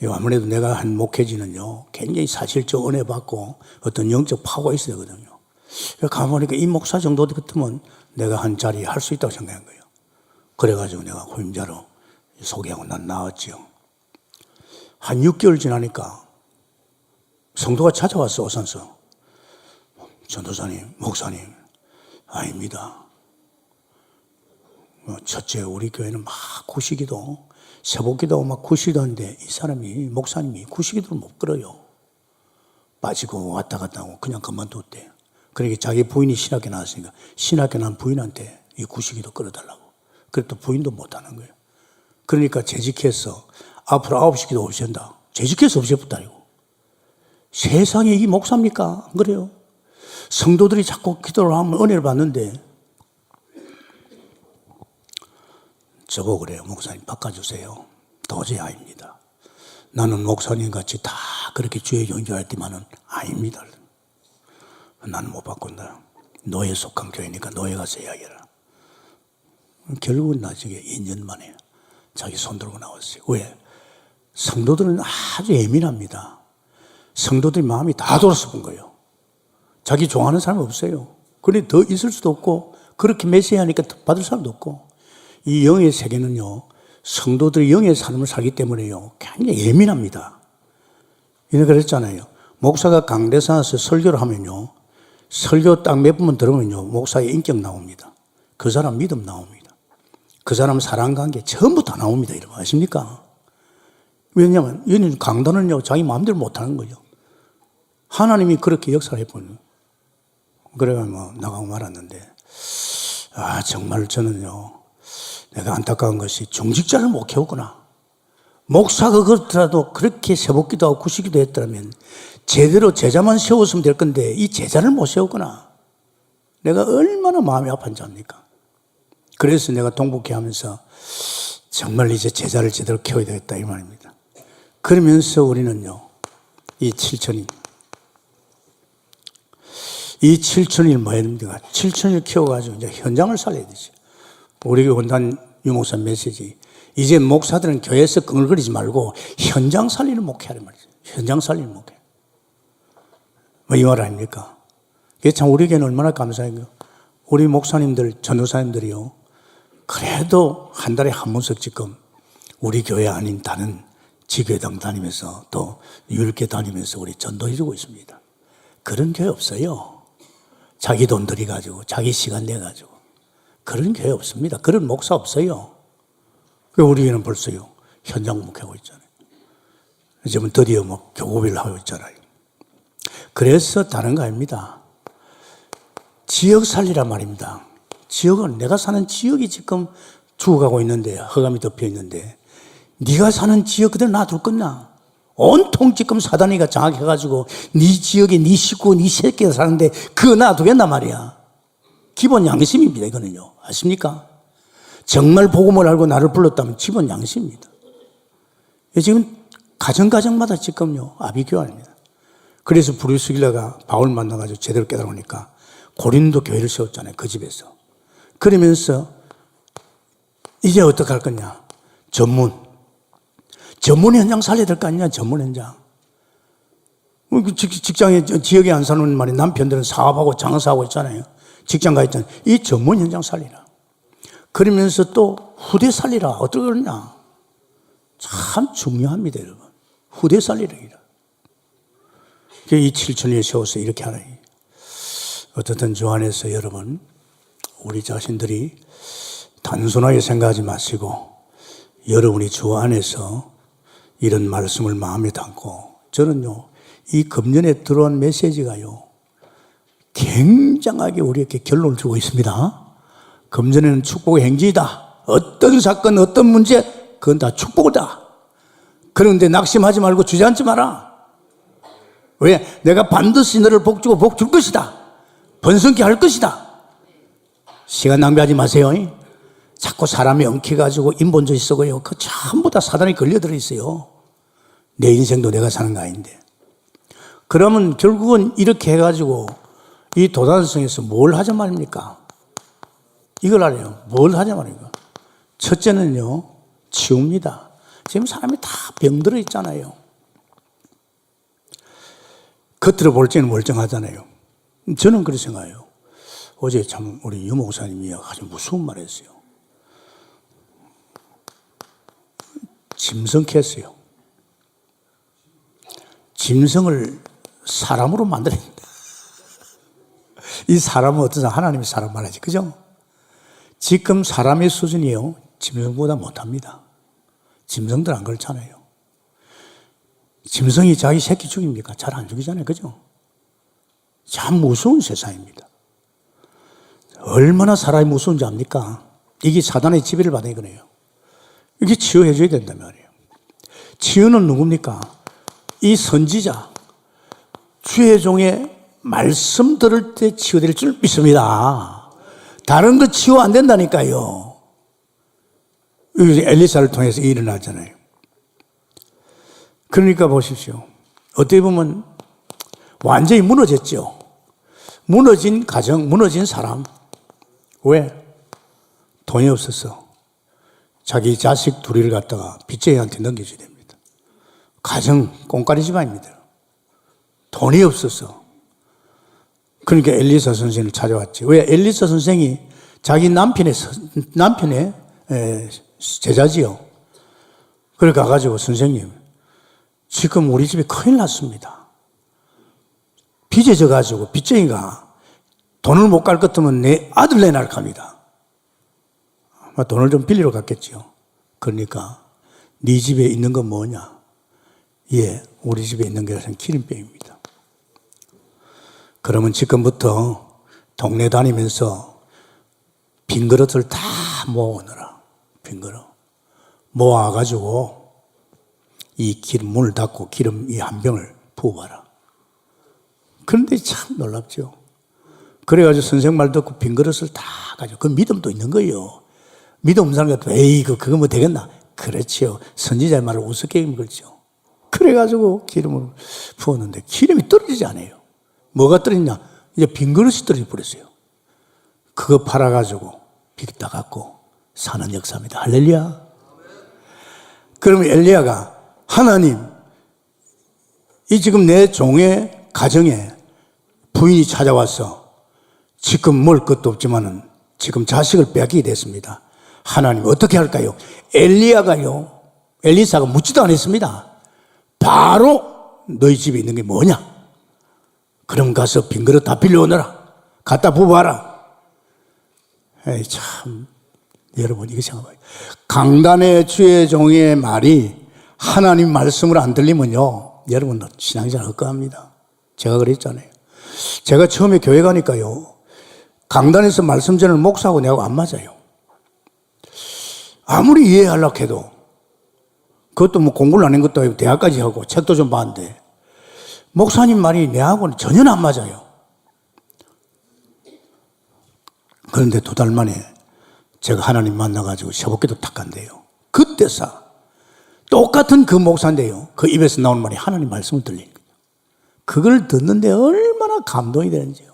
[SPEAKER 1] 아무래도 내가 한 목회지는요, 굉장히 사실적 은혜 받고 어떤 영적 파고가 있어야 되거든요. 가보니까 이 목사 정도 같으면 내가 한 자리 할 수 있다고 생각한 거예요. 그래가지고 내가 후임자로 소개하고 난 나왔지요. 한 6개월 지나니까 성도가 찾아왔어, 오산서. 전도사님, 목사님, 아닙니다. 첫째, 우리 교회는 막 구시기도, 새벽기도 막 구시기도 하는데 이 사람이, 목사님이 구시기도를 못 끌어요. 빠지고 왔다 갔다 하고 그냥 그만뒀대요. 그러니까 자기 부인이 신학교 나왔으니까 신학교 난 부인한테 이 구시기도 끌어달라고. 그래도 부인도 못하는 거예요. 그러니까 재직해서 앞으로 9시 기도 없앤다. 재직해서 없애부터 아니고. 세상에 이게 목사입니까? 안 그래요? 성도들이 자꾸 기도를 하면 은혜를 받는데 저보고 그래요. 목사님 바꿔주세요. 도저히 아닙니다. 나는 목사님 같이 다 그렇게 주의 경주할 때만은 아닙니다. 나는 못 바꾼다. 노예 속한 교회니까 노예 가서 이야기해라. 결국은 나중에 2년 만에 자기 손 들고 나왔어요. 왜? 성도들은 아주 예민합니다. 성도들이 마음이 다 돌아서 본 거예요. 자기 좋아하는 사람이 없어요. 그런데 더 있을 수도 없고 그렇게 메시하니까 받을 사람도 없고 이 영의 세계는요. 성도들이 영의 삶을 살기 때문에요. 굉장히 예민합니다. 이렇게 그랬잖아요. 목사가 강대산에서 설교를 하면요. 설교 딱 몇 번만 들으면요. 목사의 인격 나옵니다. 그 사람 믿음 나옵니다. 그 사람 사랑관계 전부 다 나옵니다. 이런 거 아십니까? 왜냐하면 얘는 강단은요. 자기 마음대로 못하는 거죠. 하나님이 그렇게 역사를 해보는. 그래가 뭐 나가고 말았는데 정말 저는요. 내가 안타까운 것이 중직자를 못 키웠구나. 목사가 그렇더라도 그렇게 세복기도 하고 구시기도 했더라면 제대로 제자만 세웠으면 될 건데 이 제자를 못 세웠구나. 내가 얼마나 마음이 아픈지 압니까? 그래서 내가 동북회 하면서 정말 이제 제자를 제대로 키워야 되겠다 이 말입니다. 그러면서 우리는요. 이 7천일 뭐 해야 됩니까? 7천일 키워가지고 이제 현장을 살려야 되지. 우리 원단 유목사 메시지. 이제 목사들은 교회에서 끙얼거리지 말고 현장 살리는 목회하는 말이죠. 현장 살리는 목회. 뭐 이 말 아닙니까? 이게 참 우리에게는 얼마나 감사해요. 우리 목사님들, 전도사님들이요. 그래도 한 달에 한 번씩 지금 우리 교회 아닌 다른 지교회당 다니면서 또 유일교 다니면서 우리 전도해주고 있습니다. 그런 교회 없어요. 자기 돈 들여가지고 자기 시간 내가지고 그런 교회 없습니다. 그런 목사 없어요. 우리 교회는 벌써요 현장 목회하고 있잖아요. 지금 드디어 뭐 교구비를 하고 있잖아요. 그래서 다른 거 아닙니다. 지역 살리란 말입니다. 지역은 내가 사는 지역이 지금 죽어가고 있는데 흑암이 덮여 있는데 네가 사는 지역 그대로 놔둘 거냐? 온통 지금 사단이가 장악해가지고 네 지역에 네 식구, 네 새끼가 사는데 그거 놔두겠단 말이야. 기본 양심입니다. 이거는요. 아십니까? 정말 복음을 알고 나를 불렀다면 기본 양심입니다. 지금 가정마다 지금요 아비규환입니다. 그래서 브루스길라가 바울 만나가지고 제대로 깨달으니까 고린도 교회를 세웠잖아요. 그 집에서. 그러면서 이제 어떻게 할 거냐? 전문 현장 살려야 될 거 아니냐? 전문 현장. 직장에 지역에 안 사는 말이 남편들은 사업하고 장사하고 있잖아요. 직장 가 있잖아요. 이 전문 현장 살리라. 그러면서 또 후대 살리라. 어떻게 그러냐? 참 중요합니다, 여러분. 후대 살리라. 이 7천리에 세워서 이렇게 하라. 어떻든 주 안에서 여러분, 우리 자신들이 단순하게 생각하지 마시고 여러분이 주 안에서 이런 말씀을 마음에 담고 저는요, 이 금년에 들어온 메시지가요, 굉장하게 우리에게 결론을 주고 있습니다. 금년에는 축복의 행진이다. 어떤 사건, 어떤 문제, 그건 다 축복이다. 그런데 낙심하지 말고 주저앉지 마라. 왜? 내가 반드시 너를 복주고 복줄 것이다. 번성케 할 것이다. 시간 낭비하지 마세요. 자꾸 사람이 엉켜가지고 인본주의 쓰고요. 그 전부 다 사단이 걸려들어 있어요. 내 인생도 내가 사는 거 아닌데. 그러면 결국은 이렇게 해가지고 이 도단성에서 뭘 하자 말입니까? 이걸 알아요. 뭘 하자 말입니까? 첫째는요, 치웁니다. 지금 사람이 다 병들어 있잖아요. 겉으로 볼 때는 멀쩡하잖아요. 저는 그렇게 생각해요. 어제 참 우리 유 목사님이 아주 무서운 말 했어요. 짐승했어요. 짐승을 사람으로 만들었다. 이 사람은 어떤 사람? 하나님이 사람 말하지. 그죠? 지금 사람의 수준이요, 짐승보다 못합니다. 짐승들 안 그렇잖아요. 짐승이 자기 새끼 죽입니까? 잘 안 죽이잖아요. 그죠? 참 무서운 세상입니다. 얼마나 사람이 무서운지 압니까? 이게 사단의 지배를 받은 거네요. 이게 치유해줘야 된단 말이에요. 치유는 누굽니까? 이 선지자, 주의 종의 말씀 들을 때 치유될 줄 믿습니다. 다른 거 치유 안 된다니까요. 엘리사를 통해서 일어나잖아요. 그러니까 보십시오. 어떻게 보면 완전히 무너졌죠. 무너진 가정, 무너진 사람. 왜? 돈이 없어서 자기 자식 둘이를 갖다가 빚쟁이한테 넘겨줘야 됩니다. 가정 꽁까리 집안입니다. 돈이 없어서. 그러니까 엘리사 선생을 찾아왔지. 왜? 엘리사 선생이 자기 남편의 제자지요. 그래 가가지고 선생님, 지금 우리 집에 큰일 났습니다. 빚에 져가지고 빚쟁이가 돈을 못 갈 것 같으면 내 아들 내놔라 합니다. 아마 돈을 좀 빌리러 갔겠죠. 그러니까 네 집에 있는 건 뭐냐? 예, 우리 집에 있는 것은 기름병입니다. 그러면 지금부터 동네 다니면서 빈 그릇을 다 모아오너라. 빈 그릇 모아가지고 이 기름 문을 닫고 기름 이 한 병을 부어봐라. 그런데 참 놀랍죠. 그래가지고 선생 말 듣고 빈 그릇을 다 가지고, 그 믿음도 있는 거예요. 믿음 없는 사람 같으면 에이 그거 뭐 되겠나? 그렇지요. 선지자의 말을 우습게 걸죠. 그래가지고 기름을 부었는데 기름이 떨어지지 않아요. 뭐가 떨어지냐? 이제 빈 그릇이 떨어져 버렸어요. 그거 팔아가지고 빚 다 갚고 사는 역사입니다. 할렐루야. 그러면 엘리야가 하나님, 이 지금 내 종의 가정에 부인이 찾아와서 지금 먹을 것도 없지만은 지금 자식을 빼앗기게 됐습니다. 하나님 어떻게 할까요? 엘리사가 묻지도 않았습니다. 바로 너희 집에 있는 게 뭐냐? 그럼 가서 빈 그릇 다 빌려오너라. 갖다 부어봐라. 에이, 참, 여러분, 이거 생각해봐요. 강단의 주의 종의 말이 하나님 말씀을 안 들리면요, 여러분, 신앙생활 헛가합니다. 제가 그랬잖아요. 제가 처음에 교회 가니까요, 강단에서 말씀 전하는 목사하고 내하고 안 맞아요. 아무리 이해하려고 해도, 그것도 뭐 공부를 안 한 것도 아니고 대학까지 하고 책도 좀 봤는데, 목사님 말이 내하고는 전혀 안 맞아요. 그런데 2달 만에 제가 하나님 만나가지고 샤복기도 탁 간대요. 그때서 똑같은 그 목사인데요. 그 입에서 나오는 말이 하나님 말씀을 들리는 거예요. 그걸 듣는데 얼마나 감동이 되는지요.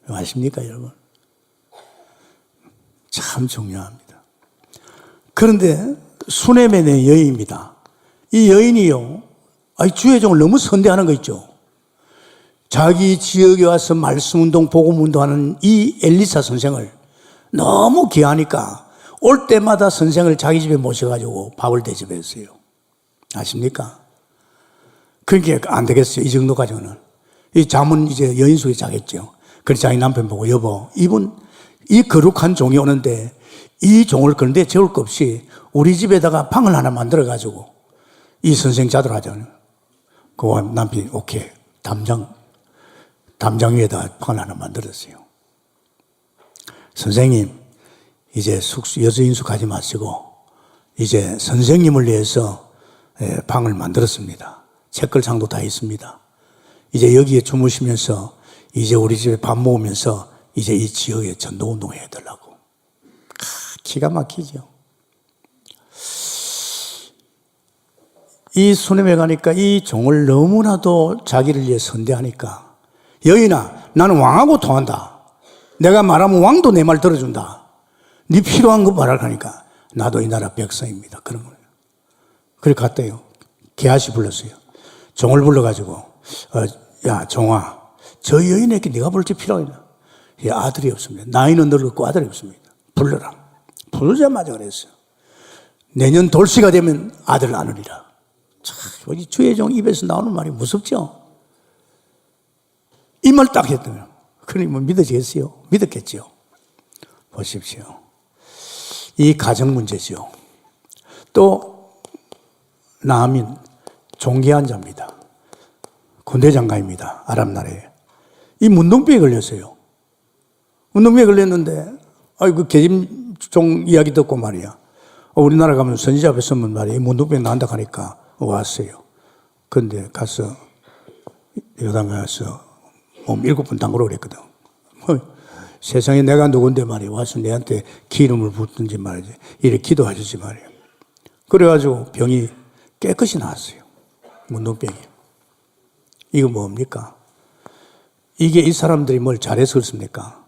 [SPEAKER 1] 아십니까, 여러분? 참 중요합니다. 그런데 수네멘의 여인입니다. 이 여인이요, 주의 종을 너무 선대하는 거 있죠. 자기 지역에 와서 말씀운동, 복음운동하는 이 엘리사 선생을 너무 귀하니까 올 때마다 선생을 자기 집에 모셔가지고 밥을 대접했어요. 아십니까? 그러니까 안 되겠어요. 이 정도 가지고는. 이 잠은 이제 여인 속에 자겠죠. 그래서 자기 남편 보고, 여보, 이분, 이 거룩한 종이 오는데 이 종을 그런데 재울 것 없이 우리 집에다가 방을 하나 만들어가지고 이 선생 자도록 하자고요. 그 남편이 오케이. 담장 위에다 방을 하나 만들었어요. 선생님, 이제 여수인수 가지 마시고 이제 선생님을 위해서 방을 만들었습니다. 책걸상도 다 있습니다. 이제 여기에 주무시면서 이제 우리 집에 밥 먹으면서 이제 이 지역에 전도운동 해달라고. 기가 막히죠. 이 수nem에 가니까 이 종을 너무나도 자기를 위해 선대하니까, 여인아, 나는 왕하고 통한다. 내가 말하면 왕도 내 말 들어준다. 네 필요한 거 말하니까 나도 이 나라 백성입니다. 그런 거예요. 그래 갔대요. 게하시 불렀어요. 종을 불러가지고, 야, 종아, 저 여인에게 네가 볼 줄 필요하냐? 예, 아들이 없습니다. 나이는 늙었고 아들이 없습니다. 불러라. 부르자마자 그랬어요. 내년 돌시가 되면 아들 낳으리라. 참, 주의 종 입에서 나오는 말이 무섭죠? 이 말 딱 했더니, 그러니 뭐 믿어지겠어요? 믿었겠죠? 보십시오. 이 가정 문제죠. 또, 나아민, 종기한 자입니다. 군대 장관입니다. 아랍 나라에. 이 문둥병에 걸렸어요. 문둥병에 걸렸는데, 그 계집종 이야기 듣고 말이야. 우리나라 가면 선지자 앞에 서면 말이야. 이 문둥병 난다 하니까 왔어요. 그런데 가서, 요단 가서 몸 7번 담그러 그랬거든. 세상에 내가 누군데 말이야. 와서 내한테 기름을 붓든지 말이지. 이렇게 기도하지 말이야. 그래가지고 병이 깨끗이 나았어요. 문둥병이. 이거 뭡니까? 이게 이 사람들이 뭘 잘해서 그렇습니까?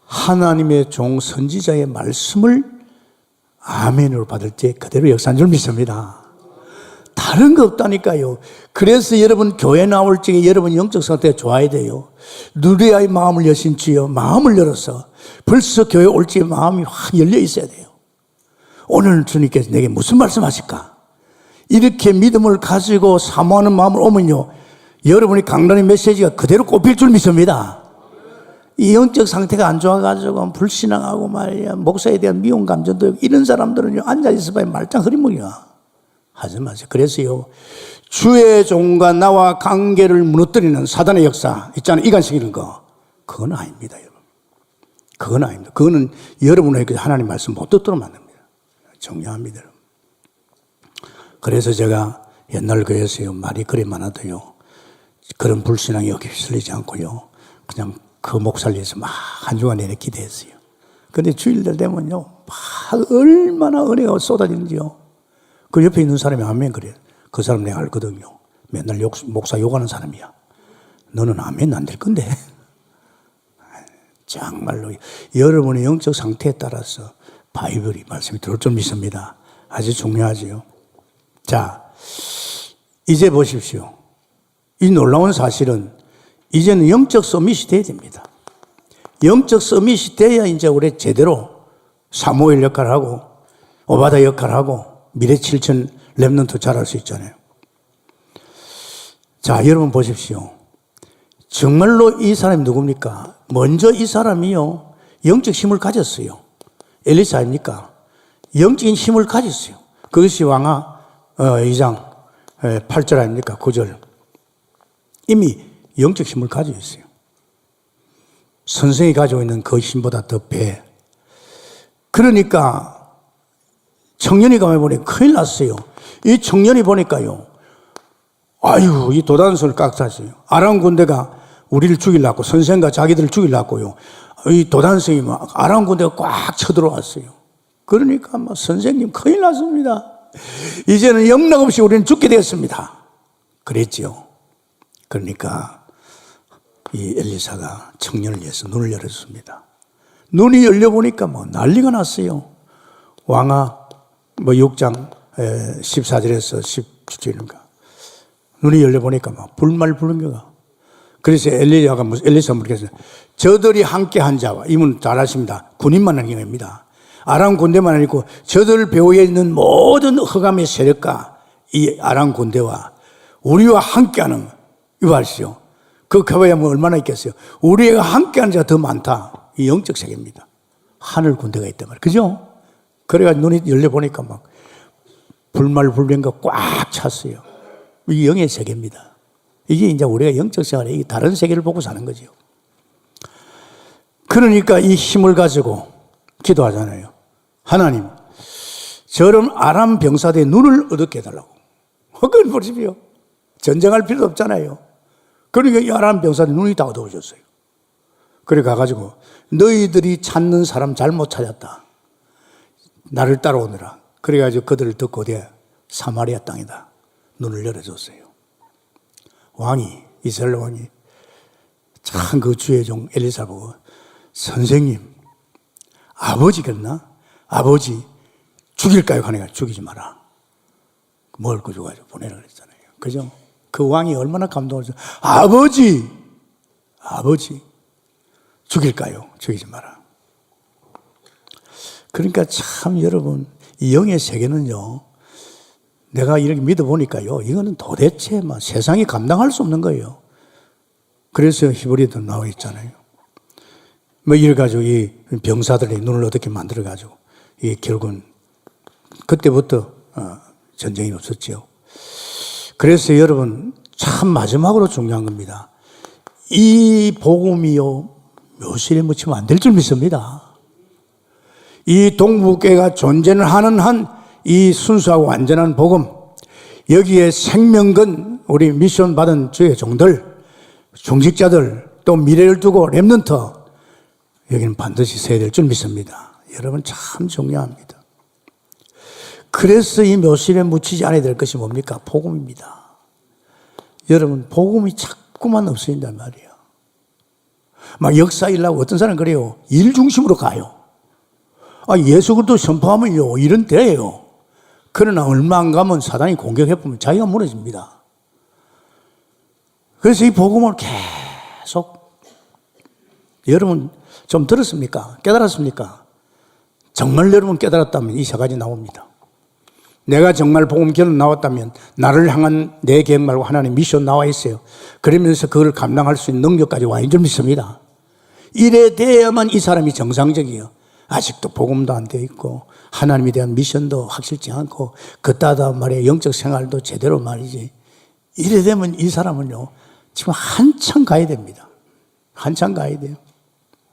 [SPEAKER 1] 하나님의 종 선지자의 말씀을 아멘으로 받을 때 그대로 역사한 줄 믿습니다. 다른 거 없다니까요. 그래서 여러분 교회 나올 적에 여러분 영적 상태가 좋아야 돼요. 누리아의 마음을 여신 주여, 마음을 열어서 벌써 교회 올 적에 마음이 확 열려 있어야 돼요. 오늘 주님께서 내게 무슨 말씀하실까? 이렇게 믿음을 가지고 사모하는 마음을 오면요, 여러분이 강단의 메시지가 그대로 꼽힐 줄 믿습니다. 이 영적 상태가 안 좋아가지고 불신앙하고 말이야, 목사에 대한 미움 감정도 있고, 이런 사람들은요, 앉아있어봐야 말짱 흐리무리야. 하지 마세요. 그래서요, 주의 종과 나와 관계를 무너뜨리는 사단의 역사 있잖아요. 이간시키는 거. 그건 아닙니다, 여러분. 그건 아닙니다. 그거는 여러분에게 하나님 말씀 못 듣도록 만듭니다. 중요합니다, 여러분. 그래서 제가 옛날 교회에서요, 말이 그리 많아도요, 그런 불신앙에 여기 휩쓸리지 않고요, 그냥 그 목사를 위해서 막 한 주간 내내 기도했어요. 근데 주일날 되면요, 막 얼마나 은혜가 쏟아지는지요. 그 옆에 있는 사람이 아멘 그래요. 그 사람 내가 알거든요. 맨날 목사 욕하는 사람이야. 너는 아멘 안 될 건데. 정말로 여러분의 영적 상태에 따라서 바이블이 말씀이 들어올 줄 믿습니다. 아주 중요하지요. 자, 이제 보십시오. 이 놀라운 사실은 이제는 영적 서밋이 돼야 됩니다. 영적 서밋이 돼야 이제 우리 제대로 사무엘 역할을 하고 오바다 역할을 하고 미래 7천 렘넌트 잘할 수 있잖아요. 자, 여러분 보십시오. 정말로 이 사람이 누굽니까? 먼저 이 사람이요, 영적 힘을 가졌어요. 엘리사 아닙니까? 영적인 힘을 가졌어요. 그것이 왕하 2장 8절 아닙니까? 9절. 이미 영적 힘을 가지고 있어요. 선생이 가지고 있는 그 힘보다 더 배. 그러니까 청년이 가면 보니 큰일 났어요. 이 청년이 보니까요, 아유, 이 도단성을 깎았어요. 아람 군대가 우리를 죽이려고, 선생과 자기들을 죽이려고요. 이 도단성이 막 아람 군대가 꽉 쳐들어왔어요. 그러니까 막 선생님 큰일 났습니다. 이제는 영락없이 우리는 죽게 되었습니다. 그랬지요. 그러니까 이 엘리사가 청년을 위해서 눈을 열어줬습니다. 눈이 열려보니까 뭐 난리가 났어요. 왕하 6장 14절에서 17절인가. 눈이 열려보니까 막 불말 불응교가. 그래서 엘리사 물겠어요. 저들이 함께 한 자와, 이분 잘 아십니다. 군인만 하는 경우입니다. 아람 군대만 아니고 저들 배후에 있는 모든 흑암의 세력과 이 아람 군대와 우리와 함께하는, 이거 아시죠? 그 가봐야 뭐 얼마나 있겠어요? 우리가 함께하는 자가 더 많다. 이 영적 세계입니다. 하늘 군대가 있단 말이에요. 그죠? 그래가지고 눈이 열려보니까 막 불말불변과 꽉 찼어요. 이게 영의 세계입니다. 이게 이제 우리가 영적 생활에 다른 세계를 보고 사는 거죠. 그러니까 이 힘을 가지고 기도하잖아요. 하나님, 저런 아람 병사들의 눈을 어둡게 해달라고. 그걸 보십시오. 전쟁할 필요도 없잖아요. 그러니까 이 아람 병사들의 눈이 다 어두워졌어요. 그래 가가지고 너희들이 찾는 사람 잘못 찾았다. 나를 따라오느라. 그래가지고 그들을 듣고 어디에 사마리아 땅이다. 눈을 열어줬어요. 왕이, 이스라엘 왕이 참 그 주의 종 엘리사 보고, 선생님, 아버지겠나? 아버지 죽일까요? 하니까 죽이지 마라. 먹을 거 줘가지고 보내라 그랬잖아요. 그죠? 그 왕이 얼마나 감동했어요. 아버지 죽일까요? 죽이지 마라. 그러니까 참 여러분, 이 영의 세계는요, 내가 이렇게 믿어보니까요, 이거는 도대체 막 세상이 감당할 수 없는 거예요. 그래서 히브리도 나와 있잖아요. 뭐 이래가지고 이 병사들의 눈을 어떻게 만들어가지고, 이 결국은 그때부터 전쟁이 없었죠. 그래서 여러분, 참 마지막으로 중요한 겁니다. 이 복음이요, 묘실에 묻히면 안 될 줄 믿습니다. 이 동북교회가 존재를 하는 한 이 순수하고 완전한 복음, 여기에 생명건 우리 미션 받은 주의 종들, 중직자들, 또 미래를 두고 렘넌트, 여기는 반드시 서야 될 줄 믿습니다. 여러분 참 중요합니다. 그래서 이 묘실에 묻히지 않아야 될 것이 뭡니까? 복음입니다. 여러분 복음이 자꾸만 없어진단 말이에요. 막 역사 일하고 어떤 사람은 그래요. 일 중심으로 가요. 예수 그리스도 선포하면요, 일은 돼요. 그러나 얼마 안 가면 사단이 공격해보면 자기가 무너집니다. 그래서 이 복음을 계속, 여러분 좀 들었습니까? 깨달았습니까? 정말 여러분 깨달았다면 이 세 가지 나옵니다. 내가 정말 복음 결론 나왔다면 나를 향한 내 계획 말고 하나님의 미션 나와 있어요. 그러면서 그걸 감당할 수 있는 능력까지 와 있는 줄 믿습니다. 이래 돼야만 이 사람이 정상적이에요. 아직도 복음도 안 되어 있고 하나님에 대한 미션도 확실치 않고 그따다 말이에요. 영적 생활도 제대로 말이지. 이래 되면 이 사람은요, 지금 한참 가야 됩니다. 한참 가야 돼요.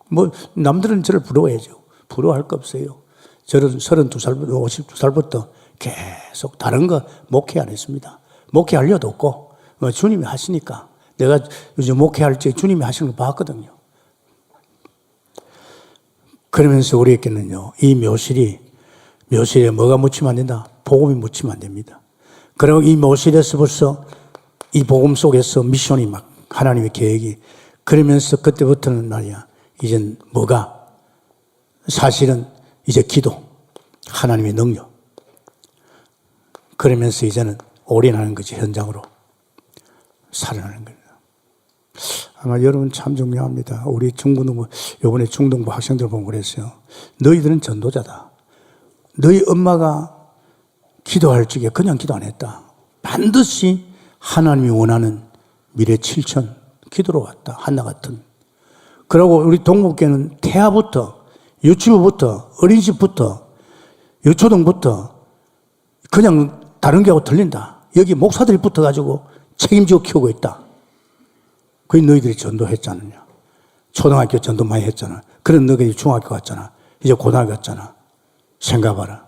[SPEAKER 1] 뭐 남들은 저를 부러워야죠. 부러워할 거 없어요. 저는 32살부터 52살부터 계속 다른 거 목회 안 했습니다. 목회할 일도 없고 주님이 하시니까 내가 요즘 목회할 때 주님이 하시는 거 봤거든요. 그러면서 우리에게는요, 이 묘실에 뭐가 묻히면 안 된다? 복음이 묻히면 안 됩니다. 그리고 이 묘실에서 벌써 이 복음 속에서 미션이 막 하나님의 계획이, 그러면서 그때부터는 말이야, 이젠 뭐가? 사실은 이제 기도, 하나님의 능력. 그러면서 이제는 올인하는 거지, 현장으로. 살아나는 겁니다. 아마 여러분 참 중요합니다. 우리 중등부, 요번에 중등부 학생들 보면 그랬어요. 너희들은 전도자다. 너희 엄마가 기도할 적에 그냥 기도 안 했다. 반드시 하나님이 원하는 미래 7천 기도로 왔다. 한나 같은. 그러고 우리 동북교는 태아부터, 유치부부터, 어린이집부터, 유초등부터 그냥 다른 교하고 틀린다. 여기 목사들이 붙어가지고 책임지고 키우고 있다. 그게 너희들이 전도했지 않느냐. 초등학교 전도 많이 했잖아. 그런 너희들이 중학교 갔잖아. 이제 고등학교 갔잖아. 생각해봐라.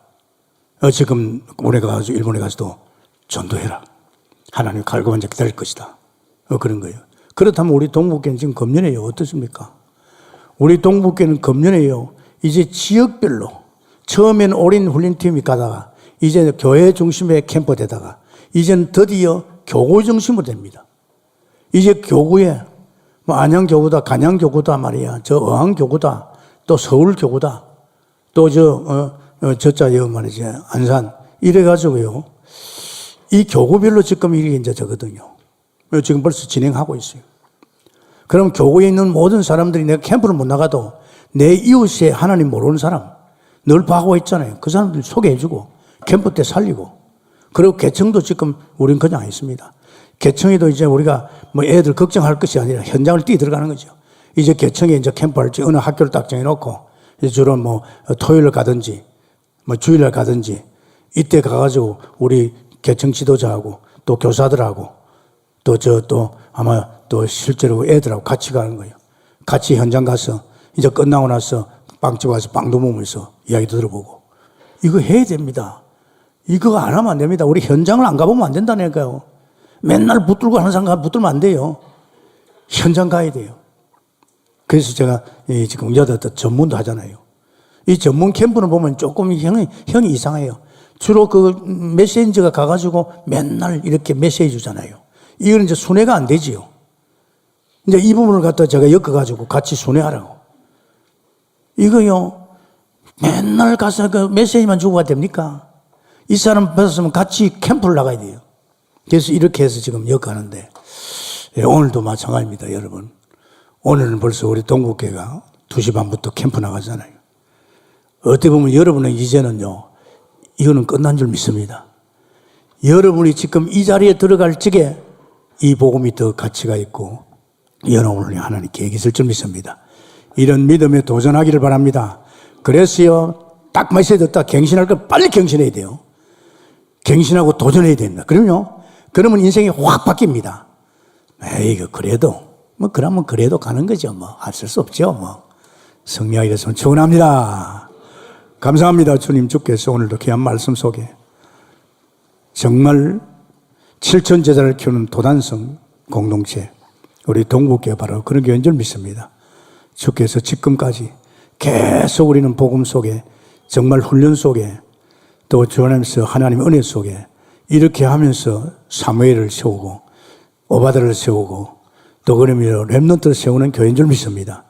[SPEAKER 1] 지금 올해 가서 일본에 가서도 전도해라. 하나님 갈고 앉아 기다릴 것이다. 그런 거예요. 그렇다면 우리 동북교는 지금 금년에요. 어떻습니까? 우리 동북교는 금년에요. 이제 지역별로 처음에는 어린 훈련팀이 가다가 이제 교회 중심의 캠프 되다가 이제는 드디어 교구 중심으로 됩니다. 이제 교구에 뭐 안양교구다, 간양교구다 말이야. 저 어항교구다, 또 서울교구다, 또 저자 여 말이지 안산 이래가지고요. 이 교구별로 지금 이게 이제 저거든요. 지금 벌써 진행하고 있어요. 그럼 교구에 있는 모든 사람들이 내가 캠프를 못 나가도 내 이웃에 하나님 모르는 사람 늘 봐고 있잖아요. 그 사람들 소개해주고 캠프 때 살리고 그리고 개청도 지금 우린 그냥 안 있습니다. 개청에도 이제 우리가 뭐 애들 걱정할 것이 아니라 현장을 뛰어 들어가는 거죠. 이제 개청에 이제 캠프 할지 어느 학교를 딱 정해놓고 이제 주로 뭐 토요일 가든지 뭐 주일날 가든지 이때 가가지고 우리 개청 지도자하고 또 교사들하고 또 아마 또 실제로 애들하고 같이 가는 거예요. 같이 현장 가서 이제 끝나고 나서 빵집 가서 빵도 먹으면서 이야기도 들어보고 이거 해야 됩니다. 이거 안 하면 안 됩니다. 우리 현장을 안 가보면 안 된다니까요. 맨날 붙들고 하는 사람 붙들면 안 돼요. 현장 가야 돼요. 그래서 제가 지금 여덟 전문도 하잖아요. 이 전문 캠프는 보면 조금 형이 이상해요. 주로 그 메시지가 가가지고 맨날 이렇게 메시지 주잖아요. 이건 이제 순회가 안 되지요. 이제 이 부분을 갖다 제가 엮어가지고 같이 순회하라고. 이거요, 맨날 가서 그 메시지만 주고 가야 됩니까? 이 사람 뵀으면 같이 캠프를 나가야 돼요. 그래서 이렇게 해서 지금 엮어가는데, 오늘도 마찬가지입니다, 여러분. 오늘은 벌써 우리 동국교회가 2시 반부터 캠프 나가잖아요. 어떻게 보면 여러분은 이제는요, 이거는 끝난 줄 믿습니다. 여러분이 지금 이 자리에 들어갈 적에 이 복음이 더 가치가 있고 여러분을 하나님 계획이 있을 줄 믿습니다. 이런 믿음에 도전하기를 바랍니다. 그래서요, 딱 메시지 듣다 갱신할 걸 빨리 갱신해야 돼요. 갱신하고 도전해야 됩니다. 그러면 인생이 확 바뀝니다. 이거 그래도 그러면 그래도 가는 거죠. 할 수 없죠. 승리하게 됐으면 축원합니다. 감사합니다. 주님 주께서 오늘도 귀한 말씀 속에 정말 7천 제자를 키우는 도단성 공동체 우리 동국교회 바로 그런 교회인 줄 믿습니다. 주께서 지금까지 계속 우리는 복음 속에 정말 훈련 속에 또 주하면서 하나님의 은혜 속에 이렇게 하면서 사무엘을 세우고 오바다를 세우고 또 그러면 렘넌트를 세우는 교회인 줄 믿습니다.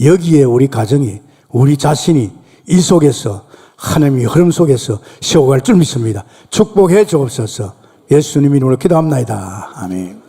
[SPEAKER 1] 여기에 우리 가정이 우리 자신이 이 속에서 하나님의 흐름 속에서 세워갈 줄 믿습니다. 축복해 주옵소서. 예수님 이름으로 기도합나이다. 아멘.